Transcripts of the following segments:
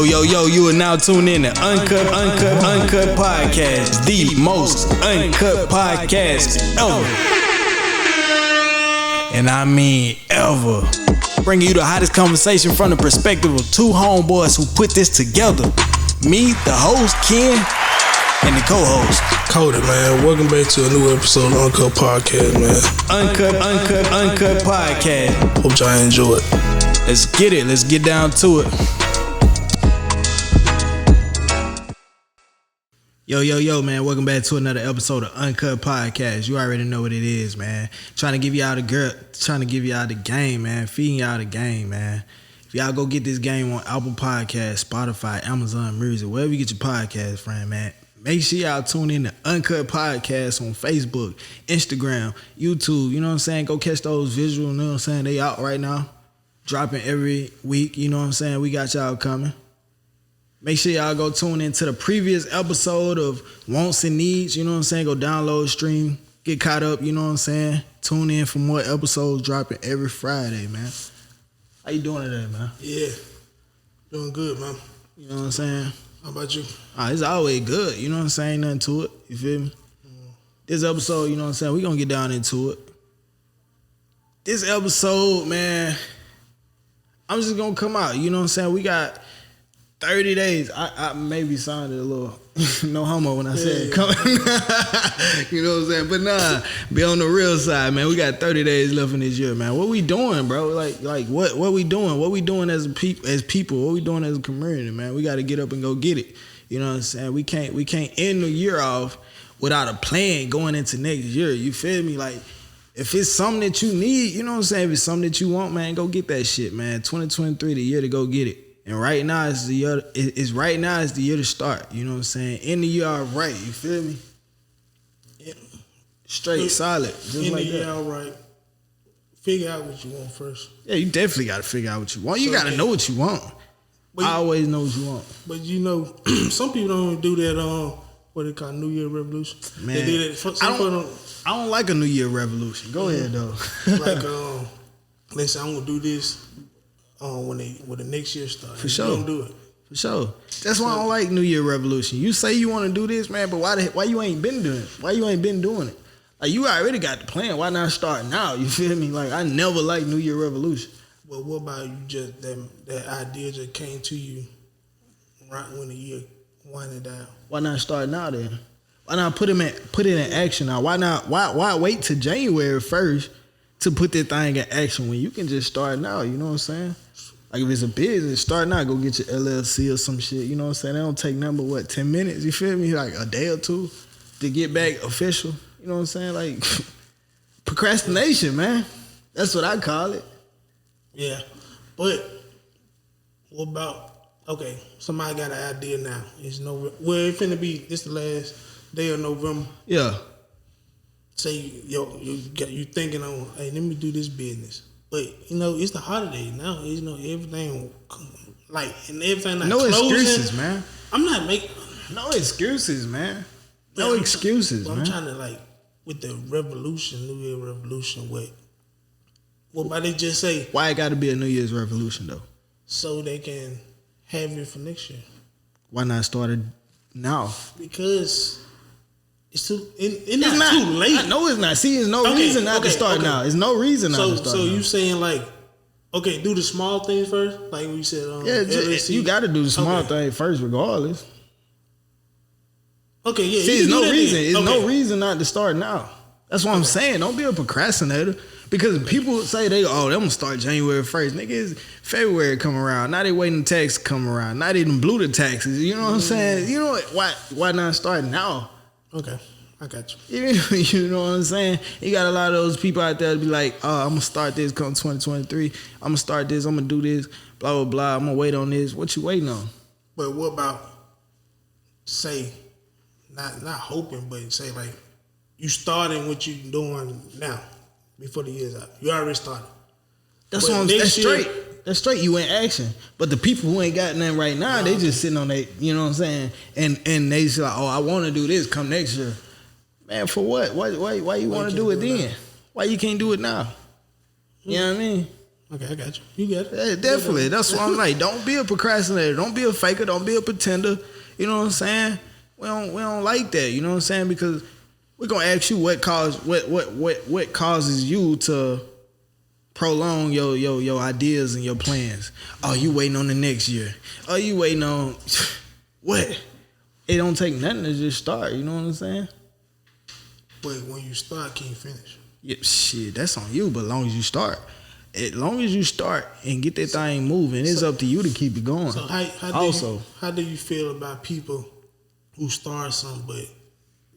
Yo, you are now tuned in to Uncut Podcast, the most uncut podcast ever. And I mean ever. Bringing you the hottest conversation from the perspective of two homeboys who put this together. Me, the host, Ken, and the co-host, Cody, man. Welcome back to a new episode of Uncut Podcast, man. Uncut Podcast. Hope y'all enjoy it. Let's get it. Let's get down to it. Yo, man. Welcome back to another episode of Uncut Podcast. You already know what it is, man. Trying to give y'all the game, man. Feeding y'all the game, man. If y'all go get this game on Apple Podcast, Spotify, Amazon Music, wherever you get your podcast from, man. Make sure y'all tune in to Uncut Podcast on Facebook, Instagram, YouTube. You know what I'm saying? Go catch those visuals. You know what I'm saying? They out right now. Dropping every week. You know what I'm saying? We got y'all coming. Make sure y'all go tune into the previous episode of Wants and Needs. You know what I'm saying? Go download, stream, get caught up. You know what I'm saying? Tune in for more episodes dropping every Friday, man. How you doing today, man? Yeah. Doing good, man. You know what I'm saying? How about you? It's always good. You know what I'm saying? Nothing to it. You feel me? This episode, you know what I'm saying? We're going to get down into it. This episode, man, I'm just going to come out. You know what I'm saying? We got 30 days. I maybe sounded a little no homo when I said coming. You know what I'm saying? But nah, be on the real side, man. We got 30 days left in this year, man. What we doing, bro? Like what we doing? What we doing as people? What we doing as a community, man? We got to get up and go get it. You know what I'm saying? We can't end the year off without a plan going into next year. You feel me? Like, if it's something that you need, you know what I'm saying? If it's something that you want, man, go get that shit, man. 2023, the year to go get it. And right now is the year. Is the year to start. You know what I'm saying? In the year all right. You feel me? Yeah. Straight, solid, just in like the year that. all right. Figure out what you want first. Yeah, you definitely got to figure out what you want. You got to know what you want. I always know what you want. But you know, some people don't do that. What they call New Year Revolution. Man, they do that. I don't like a New Year revolution. Go ahead though. Like, let's say I'm gonna do this. When the next year starts. For sure. You don't do it. For sure. That's why I don't like New Year revolution. You say you want to do this, man, but why you ain't been doing it? Why you ain't been doing it? Like, you already got the plan. Why not start now? You feel me? Like, I never liked New Year revolution. Well, what about you just that idea just came to you right when the year winded down? Why not start now then? Why not put it in action now? Why wait till January 1st to put that thing in action when you can just start now? You know what I'm saying? Like, if it's a business, start now, go get your LLC or some shit. You know what I'm saying? They don't take number, 10 minutes? You feel me? Like a day or two to get back official. You know what I'm saying? Like, procrastination, man. That's what I call it. Yeah. But what about, okay, somebody got an idea now. It's finna be, this the last day of November. Yeah. Say, you thinking on, hey, let me do this business. But, it's the holiday now. Everything, and everything not closing. No excuses, man. I'm not making... No excuses, man. No excuses, man. I'm trying to, with the revolution, New Year revolution, what about they just say... Why it got to be a New Year's revolution, though? So they can have it for next year. Why not start it now? Because... It's too late. No, it's not. See, there's no reason not to start now. There's no reason not to start now. So you saying do the small things first? Like we said, you got to do the small thing first, regardless. Okay, yeah. See, there's no reason. There's no reason not to start now. That's what I'm saying. Don't be a procrastinator. Because people say they're gonna start January 1st. Nigga, it's February come around. Now they waiting tax to come around. Now they done blew the taxes. You know what I'm saying? You know what? Why not start now? Okay, I got you. You know what I'm saying? You got a lot of those people out there to be like, I'm going to start this come 2023. I'm going to start this. I'm going to do this. Blah, blah, blah. I'm going to wait on this. What you waiting on? But what about, say, not hoping, but say, you starting what you doing now before the year's out. You already started. That's straight. That's straight. You in action. But the people who ain't got nothing right now, they just sitting on that, you know what I'm saying? And they say, I want to do this come next year. Man, for what? Why you want to do it then? Why you can't do it now? You know what I mean? Okay, I got you. You got it. Yeah, definitely. That's why I'm like, don't be a procrastinator. Don't be a faker. Don't be a pretender. You know what I'm saying? We don't like that. You know what I'm saying? Because we're gonna ask you what causes you to prolong your ideas and your plans. Oh, you waiting on the next year. Oh, you waiting on what? It don't take nothing to just start. You know what I'm saying? But when you start, can you finish? Yeah, shit, that's on you. But as long as you start. As long as you start and get that thing moving, it's up to you to keep it going. So how do you feel about people who start something but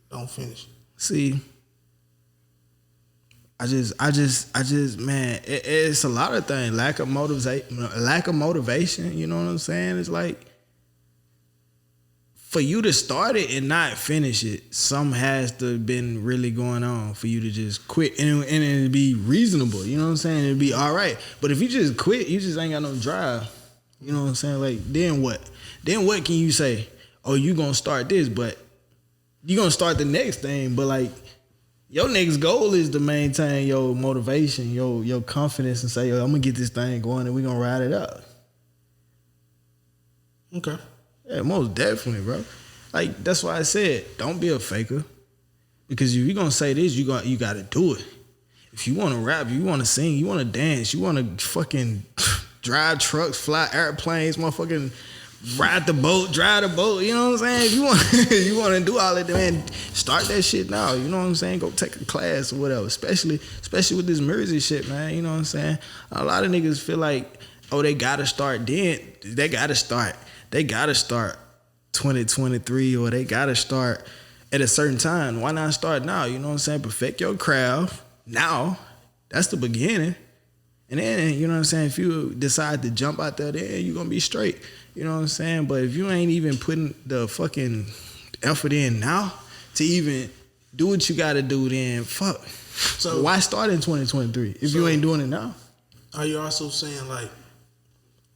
don't finish? See, I just, man, it's a lot of things. Lack of motivation. You know what I'm saying? It's like for you to start it and not finish it, something has to have been really going on for you to just quit and it'd be reasonable. You know what I'm saying? It'd be all right. But if you just quit, you just ain't got no drive. You know what I'm saying? Like, then what? Then what can you say? Oh, you gonna start this, but you gonna start the next thing. But like, your next goal is to maintain your motivation, your confidence, and say, yo, I'm gonna get this thing going and we gonna ride it out. Okay. Yeah, most definitely, bro. Like, that's why I said, don't be a faker. Because if you're going to say this, you got to do it. If you want to rap, you want to sing, you want to dance, you want to fucking drive trucks, fly airplanes, motherfucking ride the boat, drive the boat, you know what I'm saying? If you want to do all that, man, start that shit now, you know what I'm saying? Go take a class or whatever, especially with this music shit, man, you know what I'm saying? A lot of niggas feel like, oh, they got to start then. They got to start 2023 or they got to start at a certain time. Why not start now? You know what I'm saying? Perfect your craft now. That's the beginning. And then, you know what I'm saying, if you decide to jump out there, then you're going to be straight. You know what I'm saying? But if you ain't even putting the fucking effort in now to even do what you got to do, then fuck. So why start in 2023 if you ain't doing it now? Are you also saying, like,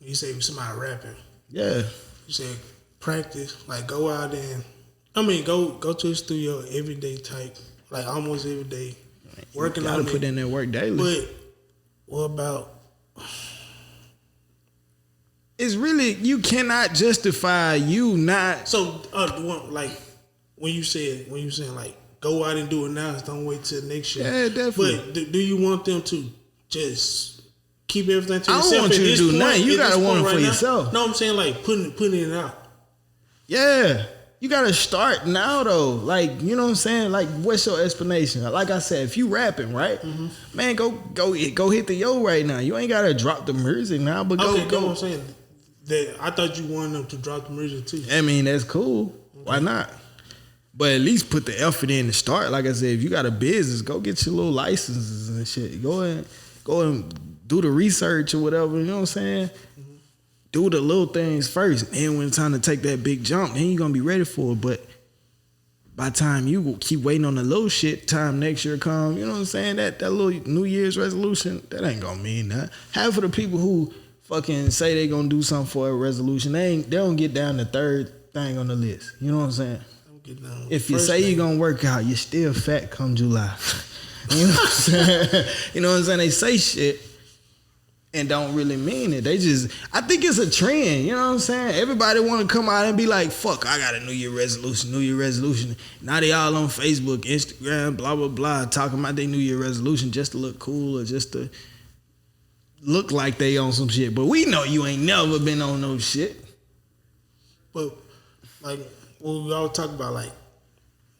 you say somebody rapping? Yeah. You said practice, like go out and, go to the studio every day type, like almost every day, working on it. You gotta put in that work daily. But what about? It's really, you cannot justify you not. So, like when you saying like go out and do it now, don't wait till next year. Yeah, definitely. But do you want them to just keep everything to yourself? I don't want you to do nothing. You gotta want it for yourself. No, I'm saying like putting it out. Yeah. You gotta start now though. Like, you know what I'm saying? Like, what's your explanation? Like I said, if you rapping, right? Mm-hmm. Man, go hit the yo right now. You ain't gotta drop the music now, but go. What I'm saying. That I thought you wanted them to drop the music too. I mean, that's cool. Okay. Why not? But at least put the effort in to start. Like I said, if you got a business, go get your little licenses and shit. Go and do the research or whatever, you know what I'm saying? Mm-hmm. Do the little things first. And when it's time to take that big jump, then you're going to be ready for it. But by the time you keep waiting on the little shit, time next year come, you know what I'm saying? That little New Year's resolution, that ain't going to mean that. Half of the people who fucking say they going to do something for a resolution, they don't get down the third thing on the list. You know what I'm saying? If you say you're going to work out, you're still fat come July. You know what I'm saying? You know what I'm saying? They say shit and don't really mean it. I think it's a trend, you know what I'm saying? Everybody want to come out and be like, fuck, I got a New Year resolution. Now they all on Facebook, Instagram, blah, blah, blah, talking about their New Year resolution just to look cool or just to look like they on some shit. But we know you ain't never been on no shit. But, like, when we all talk about, like,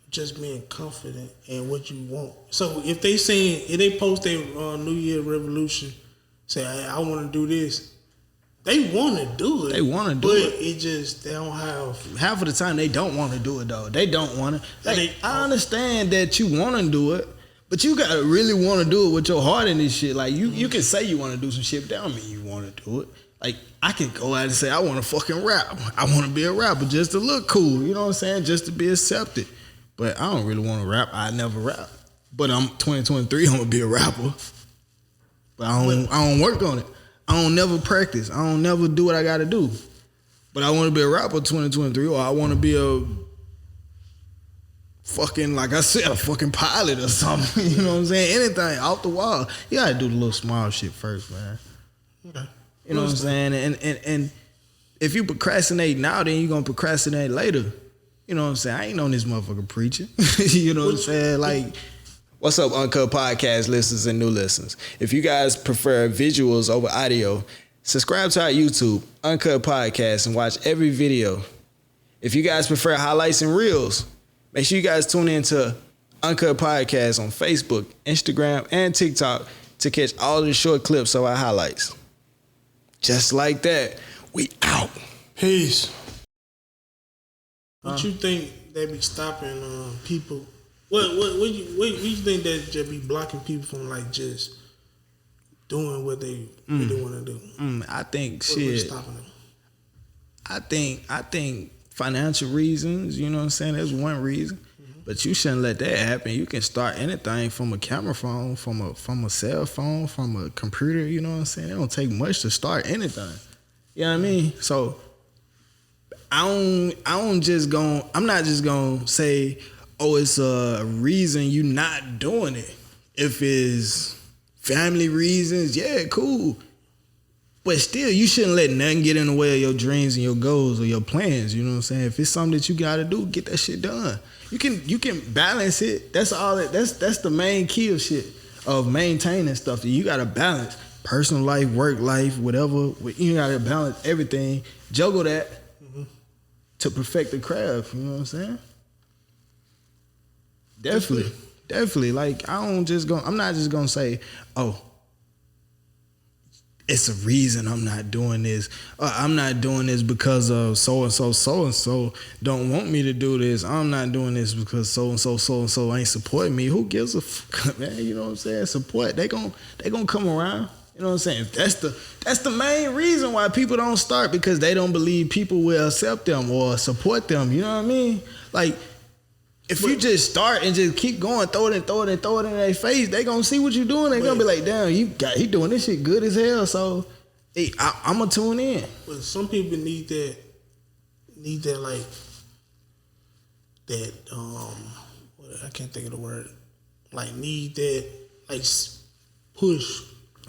just being confident in what you want. So if they post their New Year revolution, say, I want to do this, they want to do it. They want to do it. But it just, they don't have. Half of the time they don't want to do it though. They don't want to. Like, I understand that you want to do it, but you got to really want to do it with your heart in this shit. Like you can say you want to do some shit, but that don't mean you want to do it. Like, I can go out and say, I want to fucking rap. I want to be a rapper just to look cool. You know what I'm saying? Just to be accepted. But I don't really want to rap. I never rap. But I'm 2023, I'm going to be a rapper. But I don't work on it. I don't never practice. I don't never do what I got to do. But I want to be a rapper 2023, or I want to be a fucking, like I said, a fucking pilot or something. You know what I'm saying? Anything off the wall. You got to do the little small shit first, man. Okay. You know what I'm saying? And if you procrastinate now, then you're gonna procrastinate later. You know what I'm saying? I ain't on this motherfucker preaching. You know what I'm saying? Like, what's up, UNCUT Podcast listeners and new listeners? If you guys prefer visuals over audio, subscribe to our YouTube, UNCUT Podcast, and watch every video. If you guys prefer highlights and reels, make sure you guys tune in to UNCUT Podcast on Facebook, Instagram, and TikTok to catch all the short clips of our highlights. Just like that, we out. Peace. What you think they be stopping people? What you think that just be blocking people from like just doing what they really want to do? I think What's stopping them? I think financial reasons. You know what I'm saying? That's one reason. But you shouldn't let that happen. You can start anything from a camera phone, from a cell phone, from a computer. You know what I'm saying? It don't take much to start anything. You know what I mean? So I'm not just gonna say, oh, it's a reason you not doing it. If it's family reasons, yeah, cool. But still, you shouldn't let nothing get in the way of your dreams and your goals or your plans. You know what I'm saying? If it's something that you gotta do, get that shit done. You can balance it. That's all. That's the main key of shit, of maintaining stuff. You gotta balance personal life, work life, whatever. You gotta balance everything. Juggle that to perfect the craft. You know what I'm saying? Definitely. Like I'm not just gonna say, oh, it's a reason I'm not doing this. I'm not doing this because of so and so don't want me to do this. I'm not doing this because so and so ain't supporting me. Who gives a fuck, man? You know what I'm saying? Support. They gon' come around. You know what I'm saying? That's the main reason why people don't start, because they don't believe people will accept them or support them. You know what I mean? Like, if you just start and just keep going, throw it in their face, they gonna see what you doing. They gonna be like, damn, he doing this shit good as hell. So, hey, I'm gonna tune in. But some people need that like that. I can't think of the word. Like need that like push,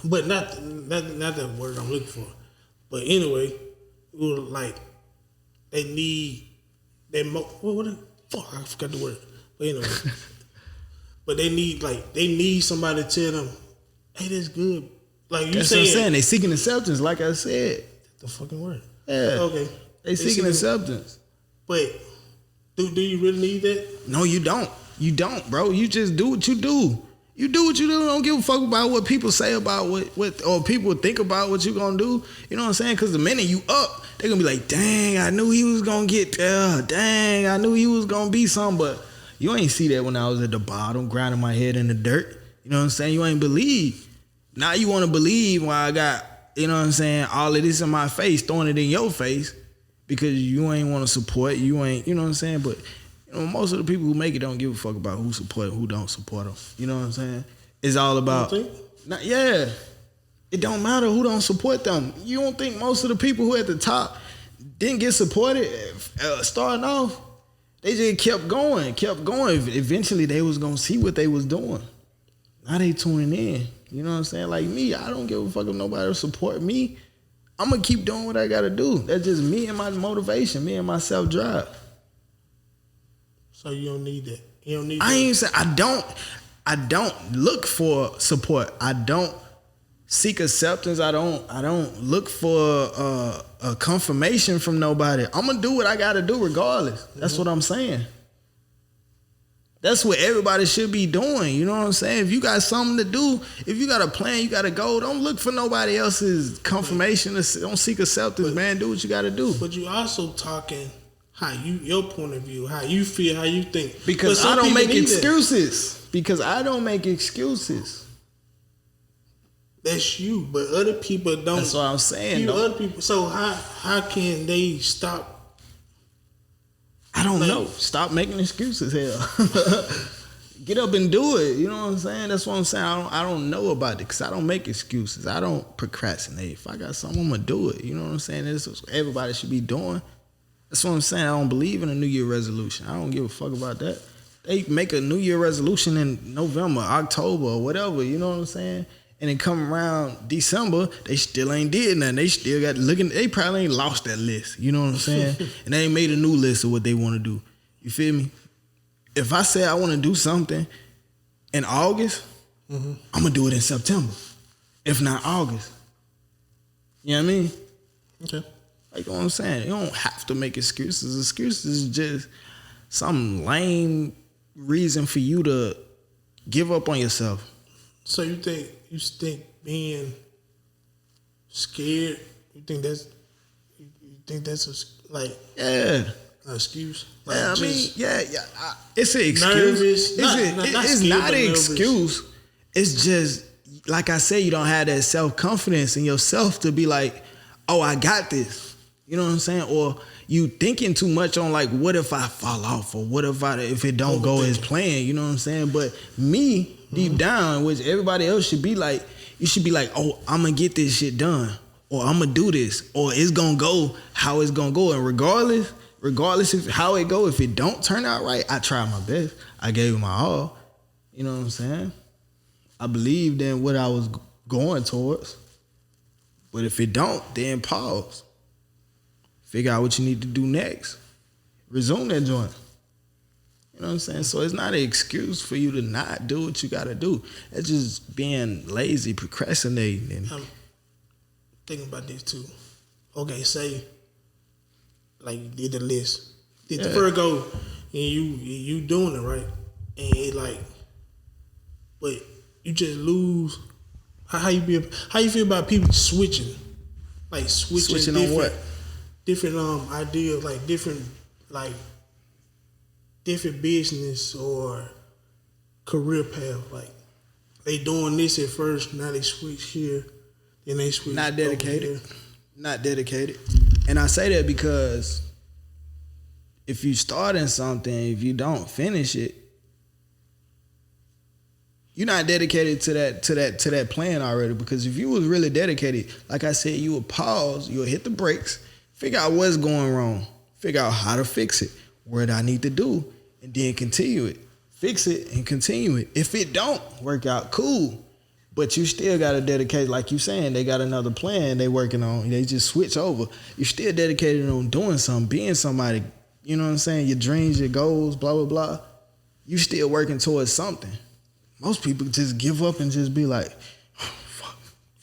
but not that word I'm looking for. But anyway, it was like they need that. Fuck, I forgot the word. But anyway, but they need somebody to tell them, hey, that's good. Like you that's saying, what I'm saying. They seeking acceptance, like I said. The fucking word. Yeah. Okay. They seeking acceptance. But do you really need that? No, you don't. You don't, bro. You just do what you do. You do what you do. Don't give a fuck about what people say about what or people think about what you gonna do. You know what I'm saying? Because the minute you up, they gonna be like, dang, I knew he was gonna get there. Dang, I knew he was gonna be something. But you ain't see that when I was at the bottom, grinding my head in the dirt. You know what I'm saying? You ain't believe. Now you want to believe why I got, you know what I'm saying, all of this in my face, throwing it in your face, because you ain't want to support. You ain't, you know what I'm saying? But you know, most of the people who make it don't give a fuck about who support and who don't support them. You know what I'm saying? It's all about, yeah. It don't matter who don't support them. You don't think most of the people who at the top didn't get supported starting off? They just kept going. Eventually, they was gonna see what they was doing. Now they tuning in. You know what I'm saying? Like me, I don't give a fuck if nobody will support me. I'm gonna keep doing what I gotta do. That's just me and my motivation, me and my self-drive. So you don't need that. You don't need. I ain't say I don't look for support. I don't seek acceptance. I don't look for a confirmation from nobody. I'm gonna do what I gotta do regardless. That's what I'm saying. That's what everybody should be doing. You know what I'm saying? If you got something to do, if you got a plan, you got to go. Don't look for nobody else's confirmation. Don't seek acceptance, man. Do what you got to do. But you also talking your point of view, how you feel, how you think. Because I don't make excuses. Because I don't make excuses. That's you, but other people don't. That's what I'm saying. Other people. So how can they stop? I don't know. Stop making excuses, hell. Get up and do it. You know what I'm saying? That's what I'm saying. I don't know about it because I don't make excuses. I don't procrastinate. If I got something, I'm going to do it. You know what I'm saying? That's what everybody should be doing. That's what I'm saying. I don't believe in a New Year resolution. I don't give a fuck about that. They make a New Year resolution in November, October, or whatever. You know what I'm saying? And then come around December, they still ain't did nothing. They still got looking. They probably ain't lost that list. You know what I'm saying? And they ain't made a new list of what they want to do. You feel me? If I say I want to do something in August, I'm gonna do it in September, if not August. You know what I mean? Okay. Like what I'm saying, you don't have to make excuses. Excuses is just some lame reason for you to give up on yourself. So you think being scared? You think that's an excuse? Like Yeah, I mean, it's an excuse. Nervous. It's not an excuse. It's just like I say, you don't have that self-confidence in yourself to be like, oh, I got this. You know what I'm saying? Or you thinking too much on like, what if I fall off, or what if it don't go as planned? You know what I'm saying? But me, deep down, which everybody else should be like, you should be like, oh, I'm gonna get this shit done, or I'm gonna do this, or it's gonna go how it's gonna go, and regardless of how it go, if it don't turn out right, I tried my best. I gave it my all. You know what I'm saying? I believed in what I was going towards. But if it don't, then pause. Figure out what you need to do next. Resume that joint. You know what I'm saying? So it's not an excuse for you to not do what you got to do. It's just being lazy, procrastinating. I'm thinking about this too. Okay, say, like you did the list. Did the first go, and you doing it, right? And it like, but you just lose. How you feel about people switching? Like switching on what? Different ideas, like different business or career path. Like they doing this at first, now they switch here, then they switch. Not dedicated. Not dedicated. And I say that because if you start in something, if you don't finish it, you're not dedicated to that plan already. Because if you was really dedicated, like I said, you would pause, you would hit the brakes, figure out what's going wrong, figure out how to fix it, what I need to do, and then continue it. Fix it and continue it. If it don't work out, cool. But you still gotta dedicate, like you saying, they got another plan they working on. They just switch over. You're still dedicated on doing something, being somebody, you know what I'm saying? Your dreams, your goals, blah, blah, blah. You still working towards something. Most people just give up and just be like, oh, fuck,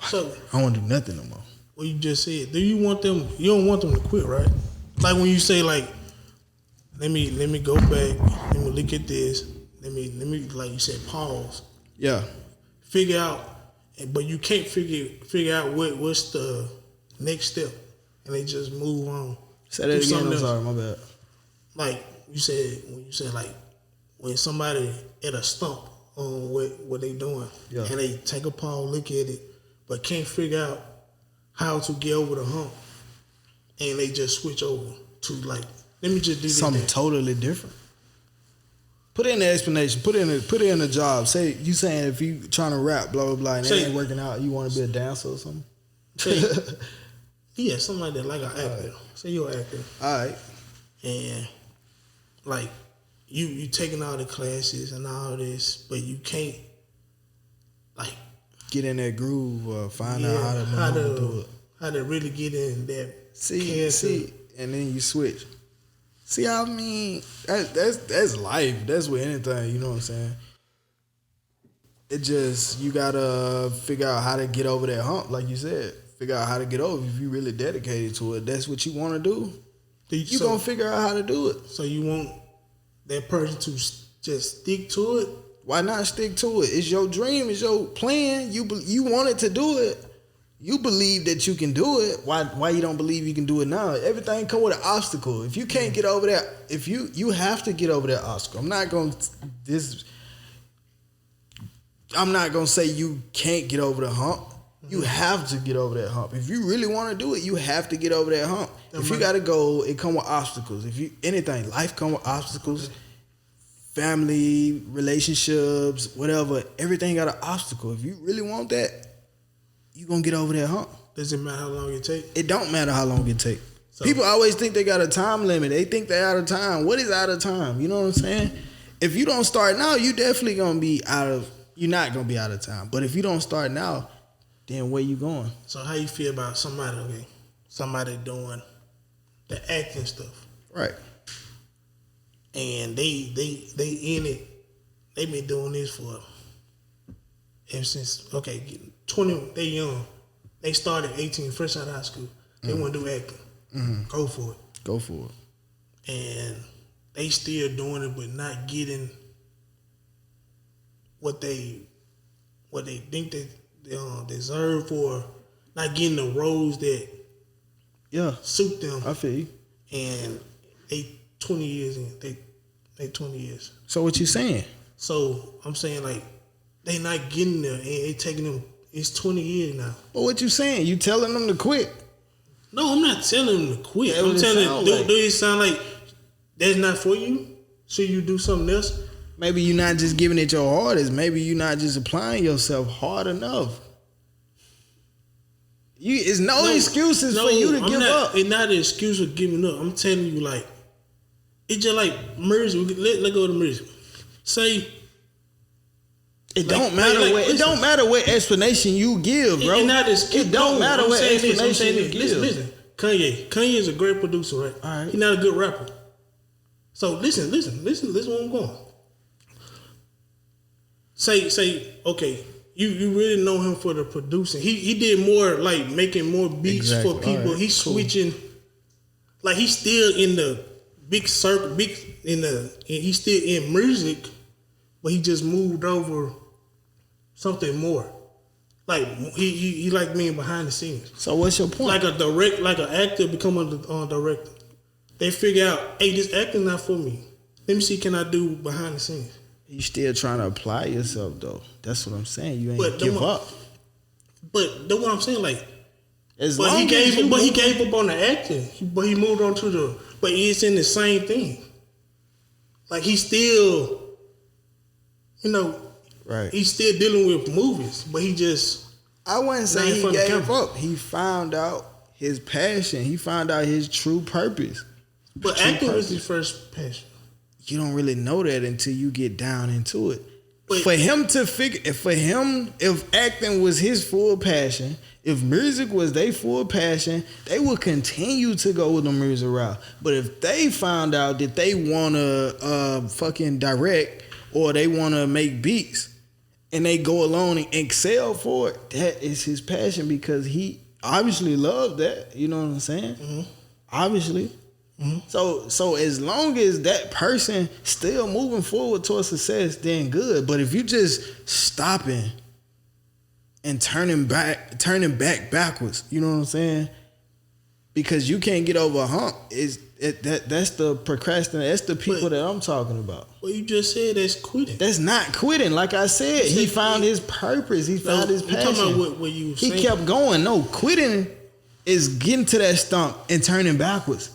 so, I don't want to do nothing no more. What you just said, do you want them, you don't want them to quit, right? Like when you say like, let me go back, let me look at this, let me like you said, pause. Yeah. Figure out, but you can't figure out what's the next step, and they just move on. Say that again, I'm sorry, my bad. Like you said, like when somebody at a stump on what they doing, and they take a pause, look at it, but can't figure out how to get over the hump, and they just switch over to like, let me just do something totally different. Put in the explanation. Put in the job. Say you saying if you trying to rap, blah blah blah, and it ain't working out, you want to be a dancer or something. Yeah, something like that, like an actor. Right. Say you're an actor. All right. And like you taking all the classes and all this, but you can't like get in that groove or find out how to do it. How to really get in that. See, and then you switch. See, I mean, that's life. That's with anything, you know what I'm saying? It just, you gotta figure out how to get over that hump, like you said. Figure out how to get over. If you really dedicated to it, that's what you want to do. You gonna figure out how to do it. So you want that person to just stick to it? Why not stick to it? It's your dream. It's your plan. You wanted to do it. You believe that you can do it. Why you don't believe you can do it now? Everything come with an obstacle. If you can't get over that, if you have to get over that obstacle. I'm not gonna say you can't get over the hump. You have to get over that hump. If you really want to do it, you have to get over that hump. If you got a goal, it come with obstacles. Life come with obstacles. Family, relationships, whatever, everything got an obstacle. If you really want that, you gonna get over that hump. Does it matter how long it take? It don't matter how long it take. So, people always think they got a time limit. They think they're out of time. What is out of time? You know what I'm saying? If you don't start now, you definitely gonna be out of you're not gonna be out of time. But if you don't start now, then where you going? So how you feel about somebody doing the acting stuff, right? And they in it. They been doing this for ever since 20. They young. They started 18, fresh out of high school. They want to do acting. Mm-hmm. Go for it. Go for it. And they still doing it, but not getting what they think they deserve for, not getting the roles that suit them. I feel you. And they 20 years in. They 20 years. So what you saying? So I'm saying like they not getting there, and it taking them. It's 20 years now. But what you saying? You telling them to quit? No, I'm not telling them to quit. I'm telling them, do it sound like that's not for you? Should you do something else? Maybe you're not just giving it your hardest. Maybe you're not just applying yourself hard enough. It's no excuses for you to give up. It's not an excuse for giving up. I'm telling you, like, it's just like music. Let go of the music. Say, it don't matter what explanation you give, bro. It don't matter what explanation you give. Listen. Kanye is a great producer, right? All right. He's not a good rapper. So listen where I'm going. Say, okay, you really know him for the producing. He did more like making more beats for people. Right, he's switching, like he's still in the big circle, he's still in music, but he just moved over something more. Like he like being behind the scenes. So what's your point? Like an actor becoming a director. They figure out, hey, this acting not for me. Let me see, can I do behind the scenes? You still trying to apply yourself though. That's what I'm saying. You ain't give up. But that's what I'm saying. Like, he gave up on the acting. But he moved on to but it's in the same thing. Like he's still, right. He's still dealing with movies, but he just. I wouldn't say he gave up. He found out his passion. He found out his true purpose. But acting was his first passion. You don't really know that until you get down into it. But for him to figure, if acting was his full passion, if music was their full passion, they would continue to go with the music route. But if they found out that they want to fucking direct or they want to make beats and they go along and excel for it, that is his passion because he obviously loved that. You know what I'm saying? Mm-hmm. Obviously. Mm-hmm. So as long as that person still moving forward towards success, then good. But if you just stopping and turning back backwards, you know what I'm saying? Because you can't get over a hump. That's the procrastination. That's the people that I'm talking about. Well, you just said that's quitting. That's not quitting. Like I said, he found his purpose. He found his passion. Talking about what you saying. He kept going. No, quitting is getting to that stump and turning backwards.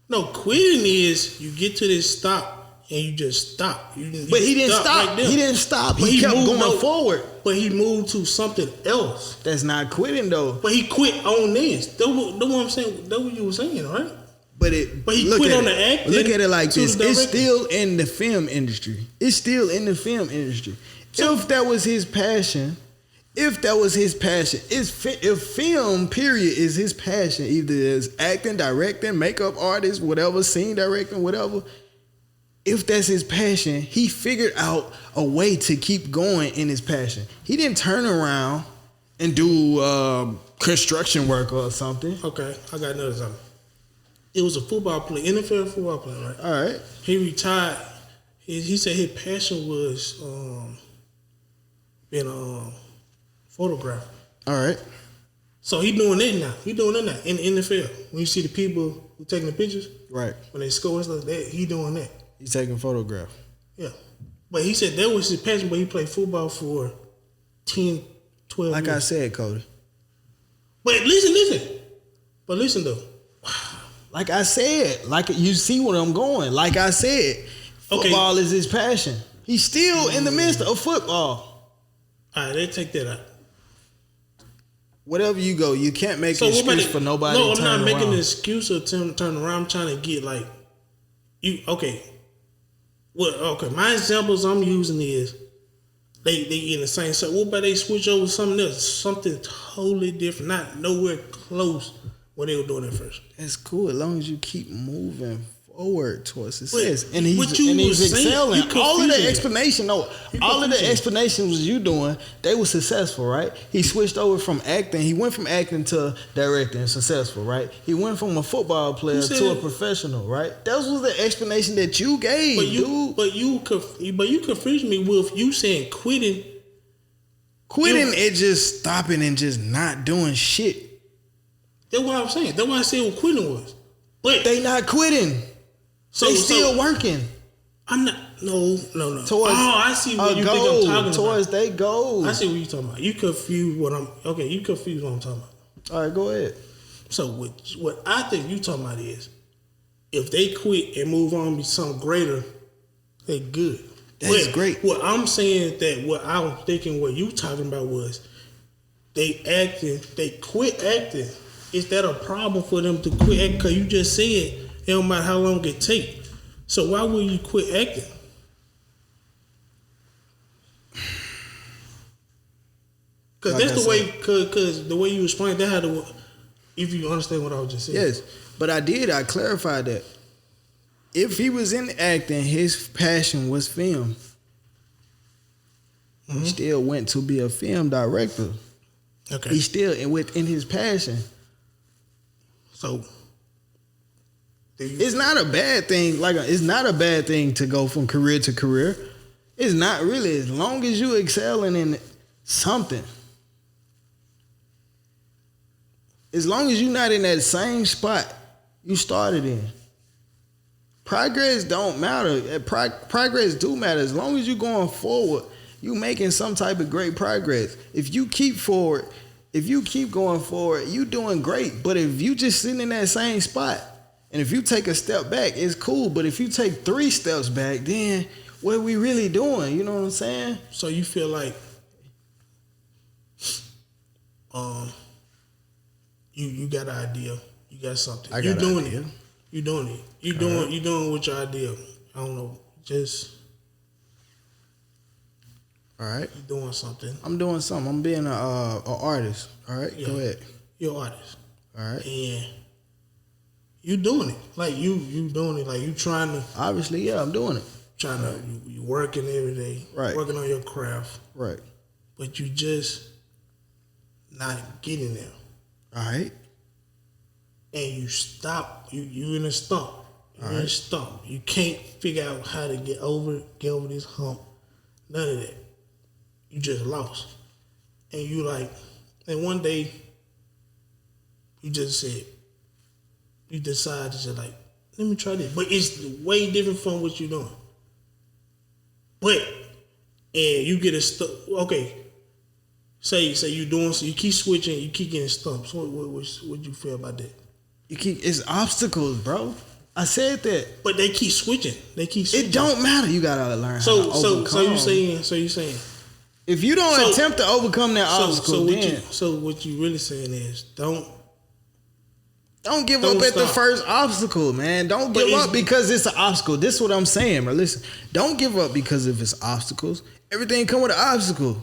No, quitting is you get to this stop and you just stop. But he didn't stop. Right, he didn't stop. He kept going forward. But he moved to something else. That's not quitting though. But he quit on this. That's what I'm saying. That's what you were saying, right? But he quit on the acting. Look at it like this. It's still in the film industry. It's still in the film industry. So, if that was his passion, if film period is his passion, either as acting, directing, makeup artist, whatever, scene directing, whatever, if that's his passion, he figured out a way to keep going in his passion. He didn't turn around and do construction work or something. Okay, I got another something. It was a football player, NFL football player, right? All right. He retired. He said his passion was being a photographer. All right. So he doing that now. He doing that now in the NFL. When you see the people who taking the pictures, right? When they score and stuff, he doing that. He's taking photographs. Yeah. But he said that was his passion, but he played football for 10, 12 years. Like I said, Cody. But listen though. Like I said, like you see where I'm going. Like I said, football is his passion. He's still in the midst of football. All right, let's take that out. Whatever you go, you can't make an excuse for nobody to turn around. No, I'm not making an excuse of turn around. I'm trying to get like, you, okay. Well, okay, my examples I'm using is they in the same. So what about they switch over to something else, something totally different, not nowhere close what they were doing at first. That's cool as long as you keep moving forward towards success. But and he's excelling. All of the explanation, explanations was you doing, they were successful, right? He switched over from acting. He went from acting to directing, successful, right? He went from a football player to a professional, right? That was the explanation that you gave, dude. But you confused me with you saying quitting. Quitting is just stopping and just not doing shit. That's what I'm saying. That's why I said what quitting was. But they not quitting. They still working. I'm not. No. Towards I see what you think I'm talking towards about. They goals. I see what you're talking about. You confused what I'm. Okay, you confused what I'm talking about. All right, go ahead. So what I think you talking about is, if they quit and move on to something greater, they good. That's great. What I'm saying that what I was thinking what you talking about was, they quit acting. Is that a problem for them to quit acting? Because you just said it don't matter how long it take. So why would you quit acting? Because that's the way. Because the way you explained that, had to. If you understand what I was just saying. Yes, but I clarified that. If he was in acting, his passion was film. Mm-hmm. He still went to be a film director. Okay. He still within his passion. So it's not a bad thing. It's not a bad thing to go from career to career. It's not really, as long as you excelling in something. As long as you're not in that same spot you started in. Progress don't matter. Progress do matter. As long as you're going forward, you making some type of great progress. If you keep going forward, you doing great. But if you just sitting in that same spot, and if you take a step back, it's cool. But if you take 3 steps back, then what are we really doing? You know what I'm saying? So you feel like you got an idea. You got something. You're doing it. You're doing it. You're doing with your idea. I don't know. Just all right. You're doing something. I'm doing something. I'm being an artist. All right. Yeah. Go ahead. You're an artist. All right. And you doing it. Like you doing it. Like you trying to. Obviously, yeah, I'm doing it. Trying to. You working every day. Right. Working on your craft. Right. But you just not getting there. All right. And you stop. You in a stump. You're in a stump. You can't figure out how to get over this hump. None of that. You just lost. And you and one day, you just said, you decide to say let me try this. But it's way different from what you're doing. And you get okay. Say you doing, so you keep switching, you keep getting stumped. So what you feel about that? It's obstacles, bro. I said that. But they keep switching. It don't matter. You gotta learn how to overcome. So you saying if you don't attempt to overcome that obstacle, so what you really saying is don't give up at the first obstacle, man. Don't give up because it's an obstacle. This is what I'm saying, bro. Listen, don't give up because of its obstacles. Everything come with an obstacle.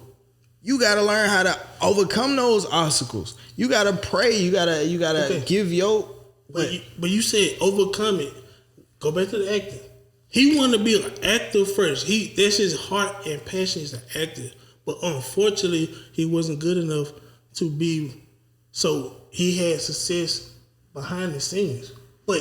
You gotta learn how to overcome those obstacles. You gotta pray. You gotta give your. But you said overcome it. Go back to the acting. He wanted to be an actor first. That's his heart and passion is an actor. But unfortunately, he wasn't good enough to be. So he had success behind the scenes. But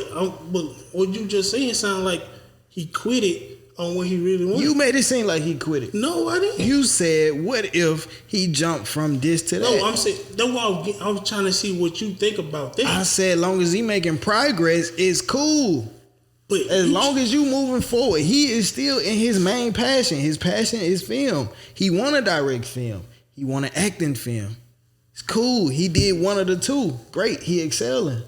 what you just saying sound like he quit it on what he really wanted. You made it seem like he quit it. No, I didn't. You said, what if he jumped from this to that? No, I'm saying, that's why I was trying to see what you think about that. I said, long as he making progress, it's cool. But as long as you moving forward, he is still in his main passion. His passion is film. He want to direct film. He want to act in film. It's cool. He did one of the two. Great. He excelling.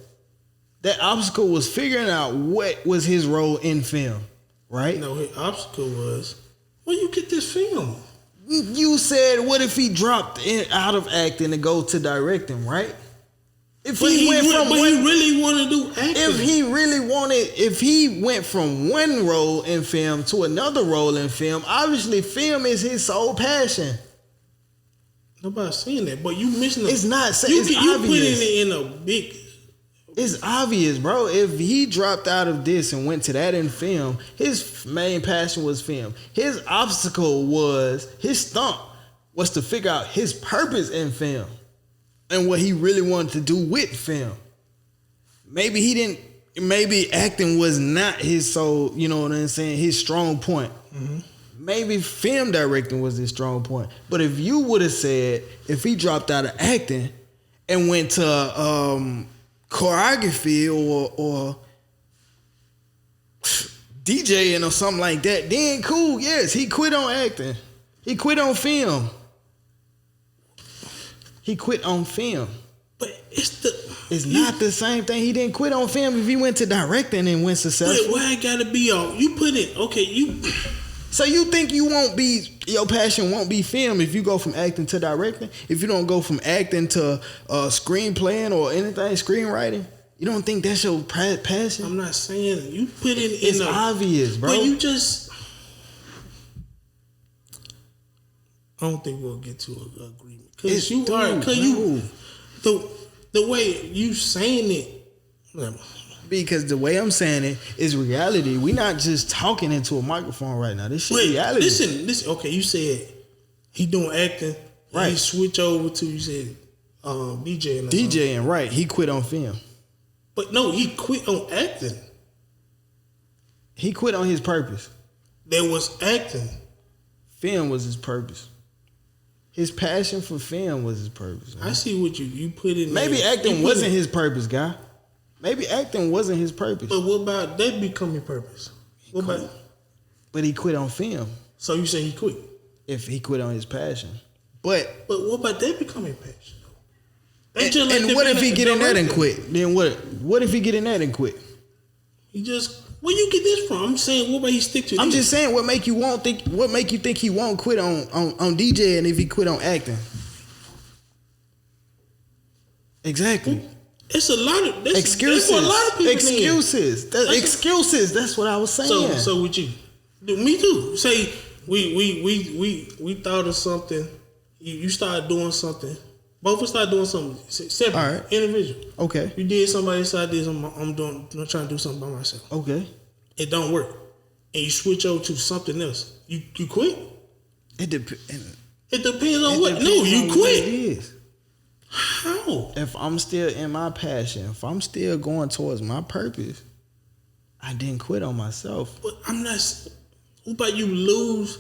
That obstacle was figuring out what was his role in film. Right? No, his obstacle was, where you get this film? You said, what if he dropped out of acting to go to directing, right? If he really want to do acting. If he went from one role in film to another role in film, obviously film is his sole passion. Nobody's saying that, but you missing it's not saying you obvious. putting it in a big. It's obvious, bro. If he dropped out of this and went to that in film, his main passion was film. His obstacle was his stunt was to figure out his purpose in film and what he really wanted to do with film. Maybe acting was not his sole, you know what I'm saying, his strong point. Mm-hmm. Maybe film directing was his strong point. But if you would have said, if he dropped out of acting and went to choreography or DJing or something like that, then cool, yes, he quit on acting. He quit on film. But it's not the same thing. He didn't quit on film if he went to directing and went successful. But why it gotta be all you put it? Okay, you. So you think your passion won't be film if you go from acting to directing? If you don't go from acting to screenplaying or anything, screenwriting? You don't think that's your passion? I'm not saying you put it in. It's obvious, bro. But you just. I don't think we'll get to an agreement because the way you saying it. Because the way I'm saying it is reality. We're not just talking into a microphone right now. This shit reality. Listen. Okay, you said he doing acting. Right. He switch over to, you said, DJing. DJing, right. He quit on film. But no, he quit on acting. He quit on his purpose. There was acting. Film was his purpose. His passion for film was his purpose. Man. I see what you put in. Maybe acting wasn't his purpose, guy. Maybe acting wasn't his purpose. But what about that becoming purpose? But he quit on film. So you say he quit? If he quit on his passion. But what about that becoming passion? And what if he get in that and quit? Then what if he get in that and quit? He just, where you get this from? I'm saying, what about he stick to this? I'm just saying, what make you think he won't quit on DJing if he quit on acting? Exactly. It's a lot of excuses. That's what a lot of people Excuses. That's what I was saying. So with you, me too. Say we thought of something. You started doing something. Both of us started doing something separate, all right. Individual. Okay. You did somebody side this. I'm trying to do something by myself. Okay. It don't work, and you switch over to something else. You quit. It depends. It depends on what. No, you quit. It is. How? If I'm still in my passion, if I'm still going towards my purpose, I didn't quit on myself. But I'm not. What about you lose?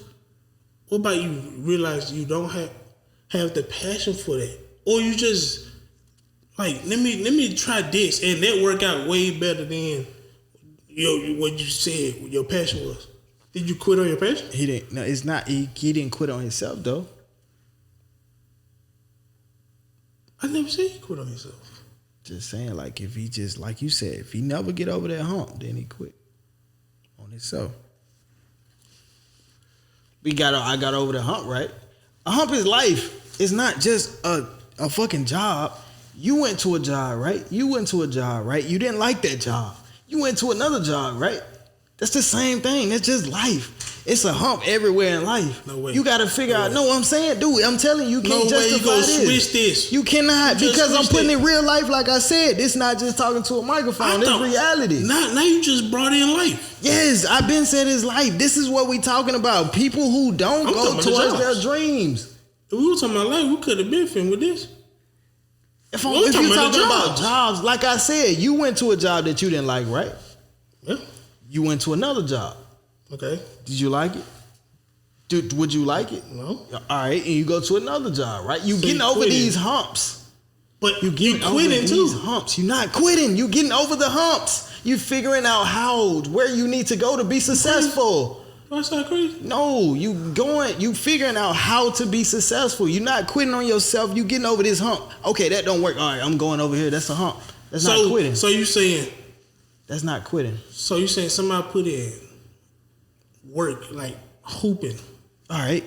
What about you realize you don't have the passion for that, or you just like let me try this and that work out way better than what you said your passion was. Did you quit on your passion? He didn't. No, it's not. He didn't quit on himself though. I never said he quit on himself. Just saying, like if he just like you said, if he never get over that hump, then he quit on himself. I got over the hump, right? A hump is life. It's not just a fucking job. You went to a job, right? You didn't like that job. You went to another job, right? That's the same thing. That's just life. It's a hump everywhere in life. No way. You got to figure out. No, I'm saying, dude, I'm telling you, you can't justify this. Switch this. You cannot because I'm putting in real life. Like I said, it's not just talking to a microphone. It's reality. Now you just brought in life. Yes, I've been said it's life. This is what we talking about. People who don't go towards their dreams. If we were talking about life, we could have been filmed with this. If you're talking about jobs, like I said, you went to a job that you didn't like, right? Yeah. You went to another job. Okay. Did you like it? Would you like it? No. All right, and you go to another job, right? You getting over these humps. But you quitting too. These humps. You're not quitting. You getting over the humps. You figuring out where you need to go to be successful. That's not crazy. No, you figuring out how to be successful. You're not quitting on yourself. You getting over this hump. Okay, that don't work. All right, I'm going over here. That's a hump. That's not quitting. So you saying that's not quitting. So you saying somebody put in work like hooping. All right.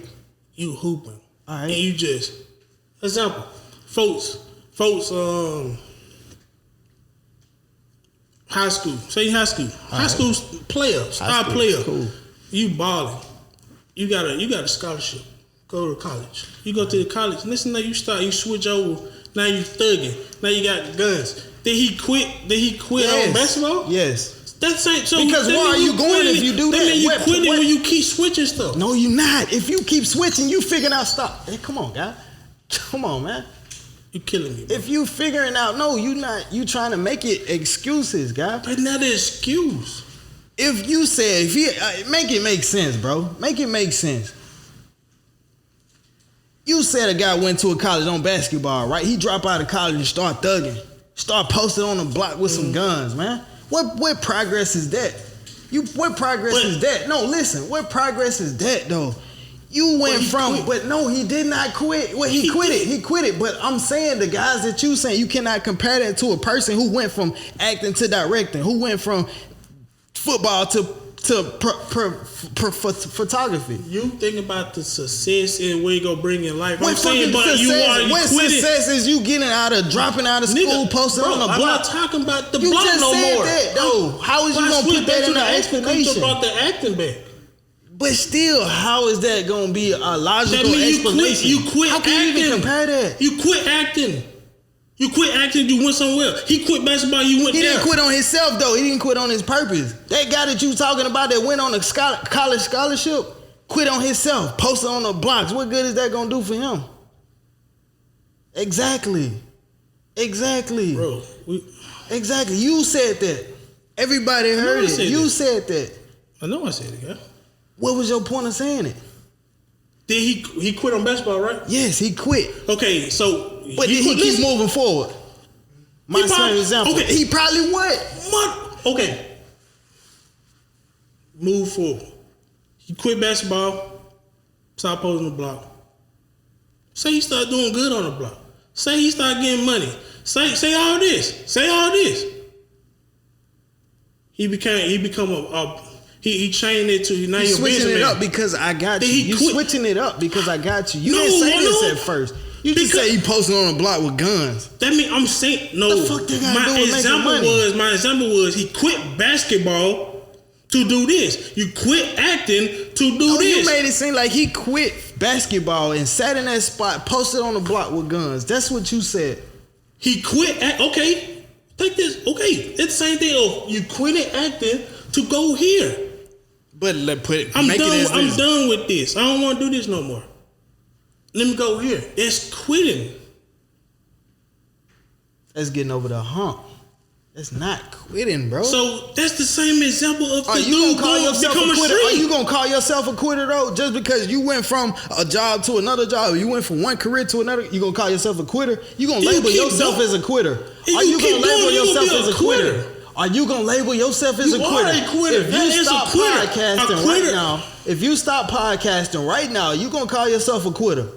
You hooping. All right. And you just example, folks High school. Say high school. High school player. Star player. Cool. You balling. You got a scholarship. Go to college. You go to the college. Listen, now you switch over. Now you thugging. Now you got guns. Did he quit on basketball? Yes. That's it. So because where are you going if you do that? That mean you quitting when you keep switching stuff. No, you're not. If you keep switching, you figuring out stuff. Hey, come on, guy. Come on, man. You killing me, bro. If you figuring out, no, you not. You trying to make it excuses, guy. But not an excuse. If you said, make it make sense, bro. Make it make sense. You said a guy went to a college on basketball, right? He dropped out of college and start thugging. Start posting on the block with some guns, man. What progress is that? What progress is that? No, listen. What progress is that though? You went but no, he did not quit. Well, he quit it. He quit it. But I'm saying the guys that you saying, you cannot compare that to a person who went from acting to directing, who went from football to photography. You think about the success and where you gonna bring in life. What success is you getting dropping out of school, posting on the block? I'm not talking about the block no more. That, though. How is you gonna put that in the explanation? About the acting back. But still, how is that gonna be a logical explanation? You quit how can acting. You even compare that? You quit acting. You quit acting, you went somewhere. He quit basketball, you went there. He didn't quit on himself, though. He didn't quit on his purpose. That guy that you talking about that went on a college scholarship, quit on himself, posted on the blocks. What good is that going to do for him? Exactly. Bro. Exactly. You said that. Everybody heard it. You said that. I know I said it, yeah. What was your point of saying it? Did he quit on basketball, right? Yes, he quit. Okay, so... But did he keep moving forward? My same example. Okay. He probably would. Okay. Move forward. He quit basketball. Start posting the block. Say he start doing good on the block. Say he start getting money. Say all this. He changed it to now you're switching it up because I got you. You switching it up because I got you. You didn't say this at first. You just say he posting on the block with guns. That mean I'm saying no. The fuck they gotta do with making money? My example was he quit basketball to do this. You quit acting to do this. You made it seem like he quit basketball and sat in that spot, posted on the block with guns. That's what you said. He quit. Okay, take this. Okay, it's the same thing. You quit acting to go here. But I'm done with this. I don't want to do this no more. Let me go here. That's quitting. That's getting over the hump. That's not quitting, bro. So that's the same example of the dude going to become a quitter. Are you gonna call yourself a quitter though? Just because you went from a job to another job, you went from one career to another, you gonna call yourself a quitter? You gonna label yourself as a quitter? Are you gonna label yourself as a quitter? Are you gonna label yourself as a quitter? If you stop podcasting right now, you gonna call yourself a quitter?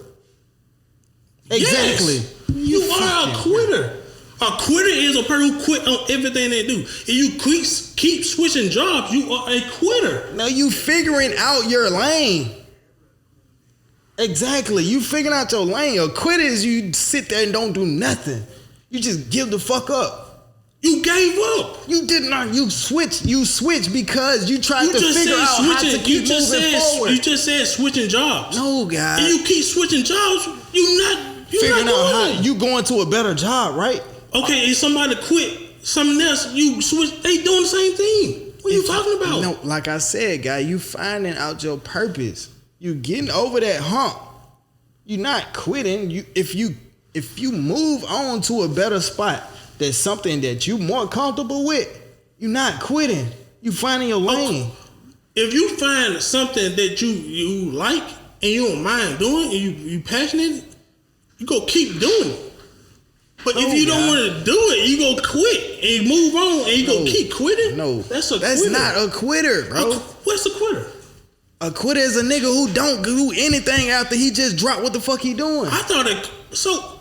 Exactly. Yes. You are a quitter. A quitter is a person who quit on everything they do. If you keep switching jobs, you are a quitter. No, you figuring out your lane. Exactly. You figuring out your lane. A quitter is you sit there and don't do nothing. You just give the fuck up. You gave up. You did not. You switched because you tried to figure out how to keep moving forward. You just said switching jobs. No, guys. If you keep switching jobs, you're not figuring out how you going to a better job, right? Okay, if somebody quit something else, you switch. They doing the same thing. What are you talking about? No, like I said, guy, you finding out your purpose. You getting over that hump. You're not quitting. If you move on to a better spot, that's something that you more comfortable with. You're not quitting. You finding your lane. If you find something that you like and you don't mind doing and you passionate, you go keep doing it. But if you don't want to do it, you go quit and move on and you go keep quitting. No, that's not a quitter, bro. What's a quitter? A quitter is a nigga who don't do anything after he just dropped what the fuck he doing. I thought it. So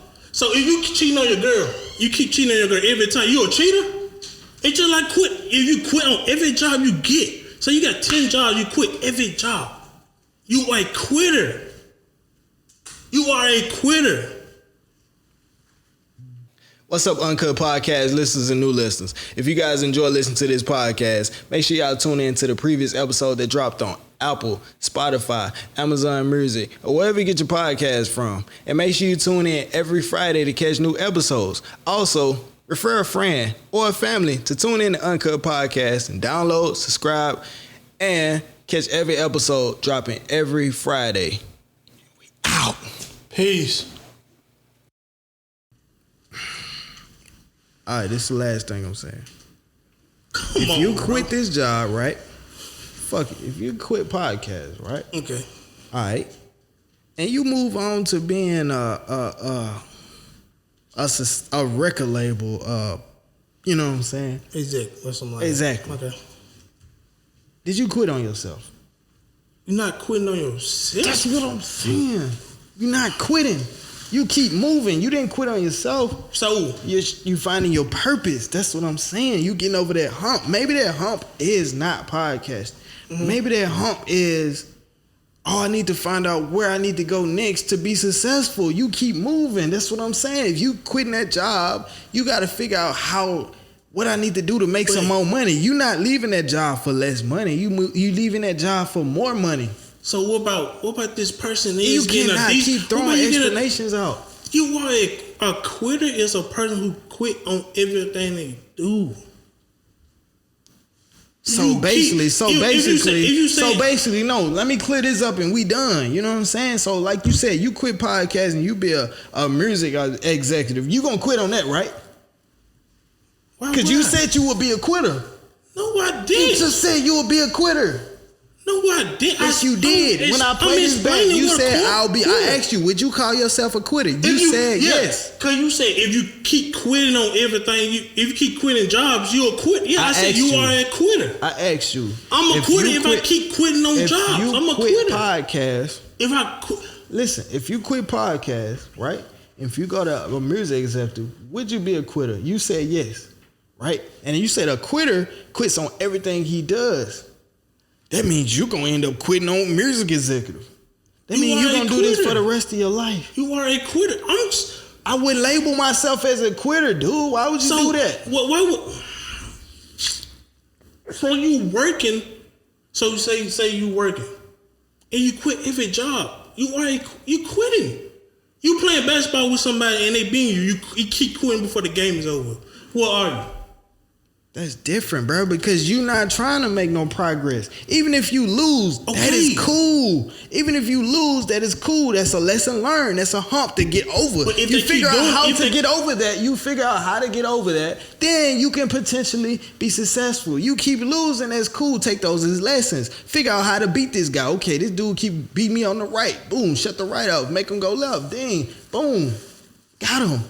if you cheating on your girl, you keep cheating on your girl every time, you a cheater? It's just like quit. If you quit on every job you get, so you got 10 jobs, you quit every job. You are a quitter. You are a quitter. What's up, Uncut Podcast listeners and new listeners? If you guys enjoy listening to this podcast, make sure y'all tune in to the previous episode that dropped on Apple, Spotify, Amazon Music, or wherever you get your podcast from. And make sure you tune in every Friday to catch new episodes. Also, refer a friend or a family to tune in to Uncut Podcast and download, subscribe, and catch every episode dropping every Friday. We out. Peace. All right, this is the last thing I'm saying. If you quit this job, right? Fuck it. If you quit podcast, right? Okay. All right. And you move on to being a record label, you know what I'm saying? Exactly. Or something like exactly. That. Okay. Did you quit on yourself? You're not quitting on yourself. That's what I'm saying. You're not quitting. You keep moving. You didn't quit on yourself. So you finding your purpose. That's what I'm saying. You getting over that hump. Maybe that hump is not podcast. Mm-hmm. Maybe that hump is, I need to find out where I need to go next to be successful. You keep moving. That's what I'm saying. If you quitting that job, you got to figure out what I need to do to make some more money. You not leaving that job for less money. You leaving that job for more money. So what about this person? You cannot keep throwing explanations out. You are a quitter is a person who quit on everything they do. So basically, no, let me clear this up and we done. You know what I'm saying? So like you said, you quit podcasting, you be a music executive. You gonna quit on that, right? Because you said you would be a quitter. No, I didn't. You just said you would be a quitter. No, I didn't. Yes, you did. When I played this back, you said I asked you, would you call yourself a quitter? You said yes. Because you said if you keep quitting on everything, if you keep quitting jobs, you're a quitter. Yeah, I said you are a quitter. I asked you. I'm a quitter if I keep quitting on jobs. I'm a quitter. Podcast. Listen, if you quit podcast, right? If you go to a music executive, would you be a quitter? You said yes, right? And you said a quitter quits on everything he does. That means you're going to end up quitting on music executive. That means you're going to do this for the rest of your life. You are a quitter. I would label myself as a quitter, dude. Why would you do that? So you working. So say you working. And you quit every job. You quitting. You playing basketball with somebody and they beat you. You keep quitting before the game is over. What are you? That's different, bro, because you're not trying to make no progress. Even if you lose, that is cool. Even if you lose, that is cool. That's a lesson learned. That's a hump to get over. But if you figure out how to get over that, then you can potentially be successful. You keep losing, that's cool. Take those as lessons. Figure out how to beat this guy. Okay, this dude keep beating me on the right. Boom, shut the right off. Make him go left. Ding, boom, got him.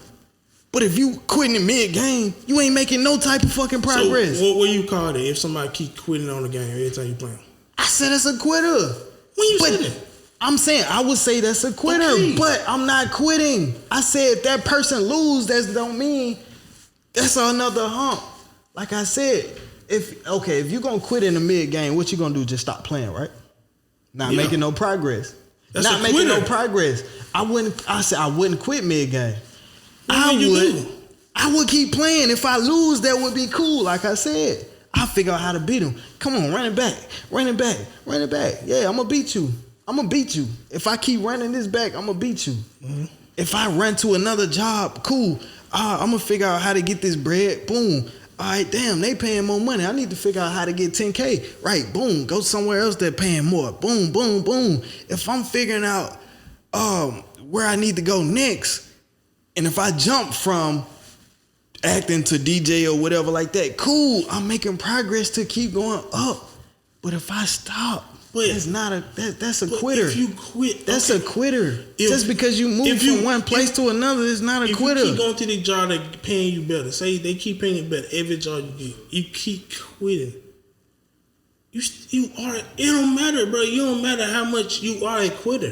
But if you quitting in mid-game, you ain't making no type of fucking progress. So what you call it if somebody keep quitting on the game every time you play? I said that's a quitter. When you said that? I'm saying I would say that's a quitter, but I'm not quitting. I said if that person lose, that don't mean that's another hump. Like I said, if you're gonna quit in the mid-game, what you gonna do? Just stop playing, right? Not making no progress. That's not making no progress. I wouldn't quit mid-game. I would keep playing. If I lose, that would be cool. Like I said, I'll figure out how to beat him. Come on, run it back. Yeah, I'm going to beat you. If I keep running this back, I'm going to beat you. Mm-hmm. If I run to another job, cool. I'm going to figure out how to get this bread. Boom. All right, damn, they paying more money. I need to figure out how to get 10K. Right, boom. Go somewhere else that's paying more. Boom, boom, boom. If I'm figuring out where I need to go next, and if I jump from acting to DJ or whatever like that, cool, I'm making progress to keep going up. But if I stop, that's a quitter. If you quit, that's a quitter. Just because you move from one place to another, it's not a quitter. If you keep going to the job that paying you better, say they keep paying you better every job you get, you keep quitting. You are. It don't matter, bro. You don't matter how much you are a quitter.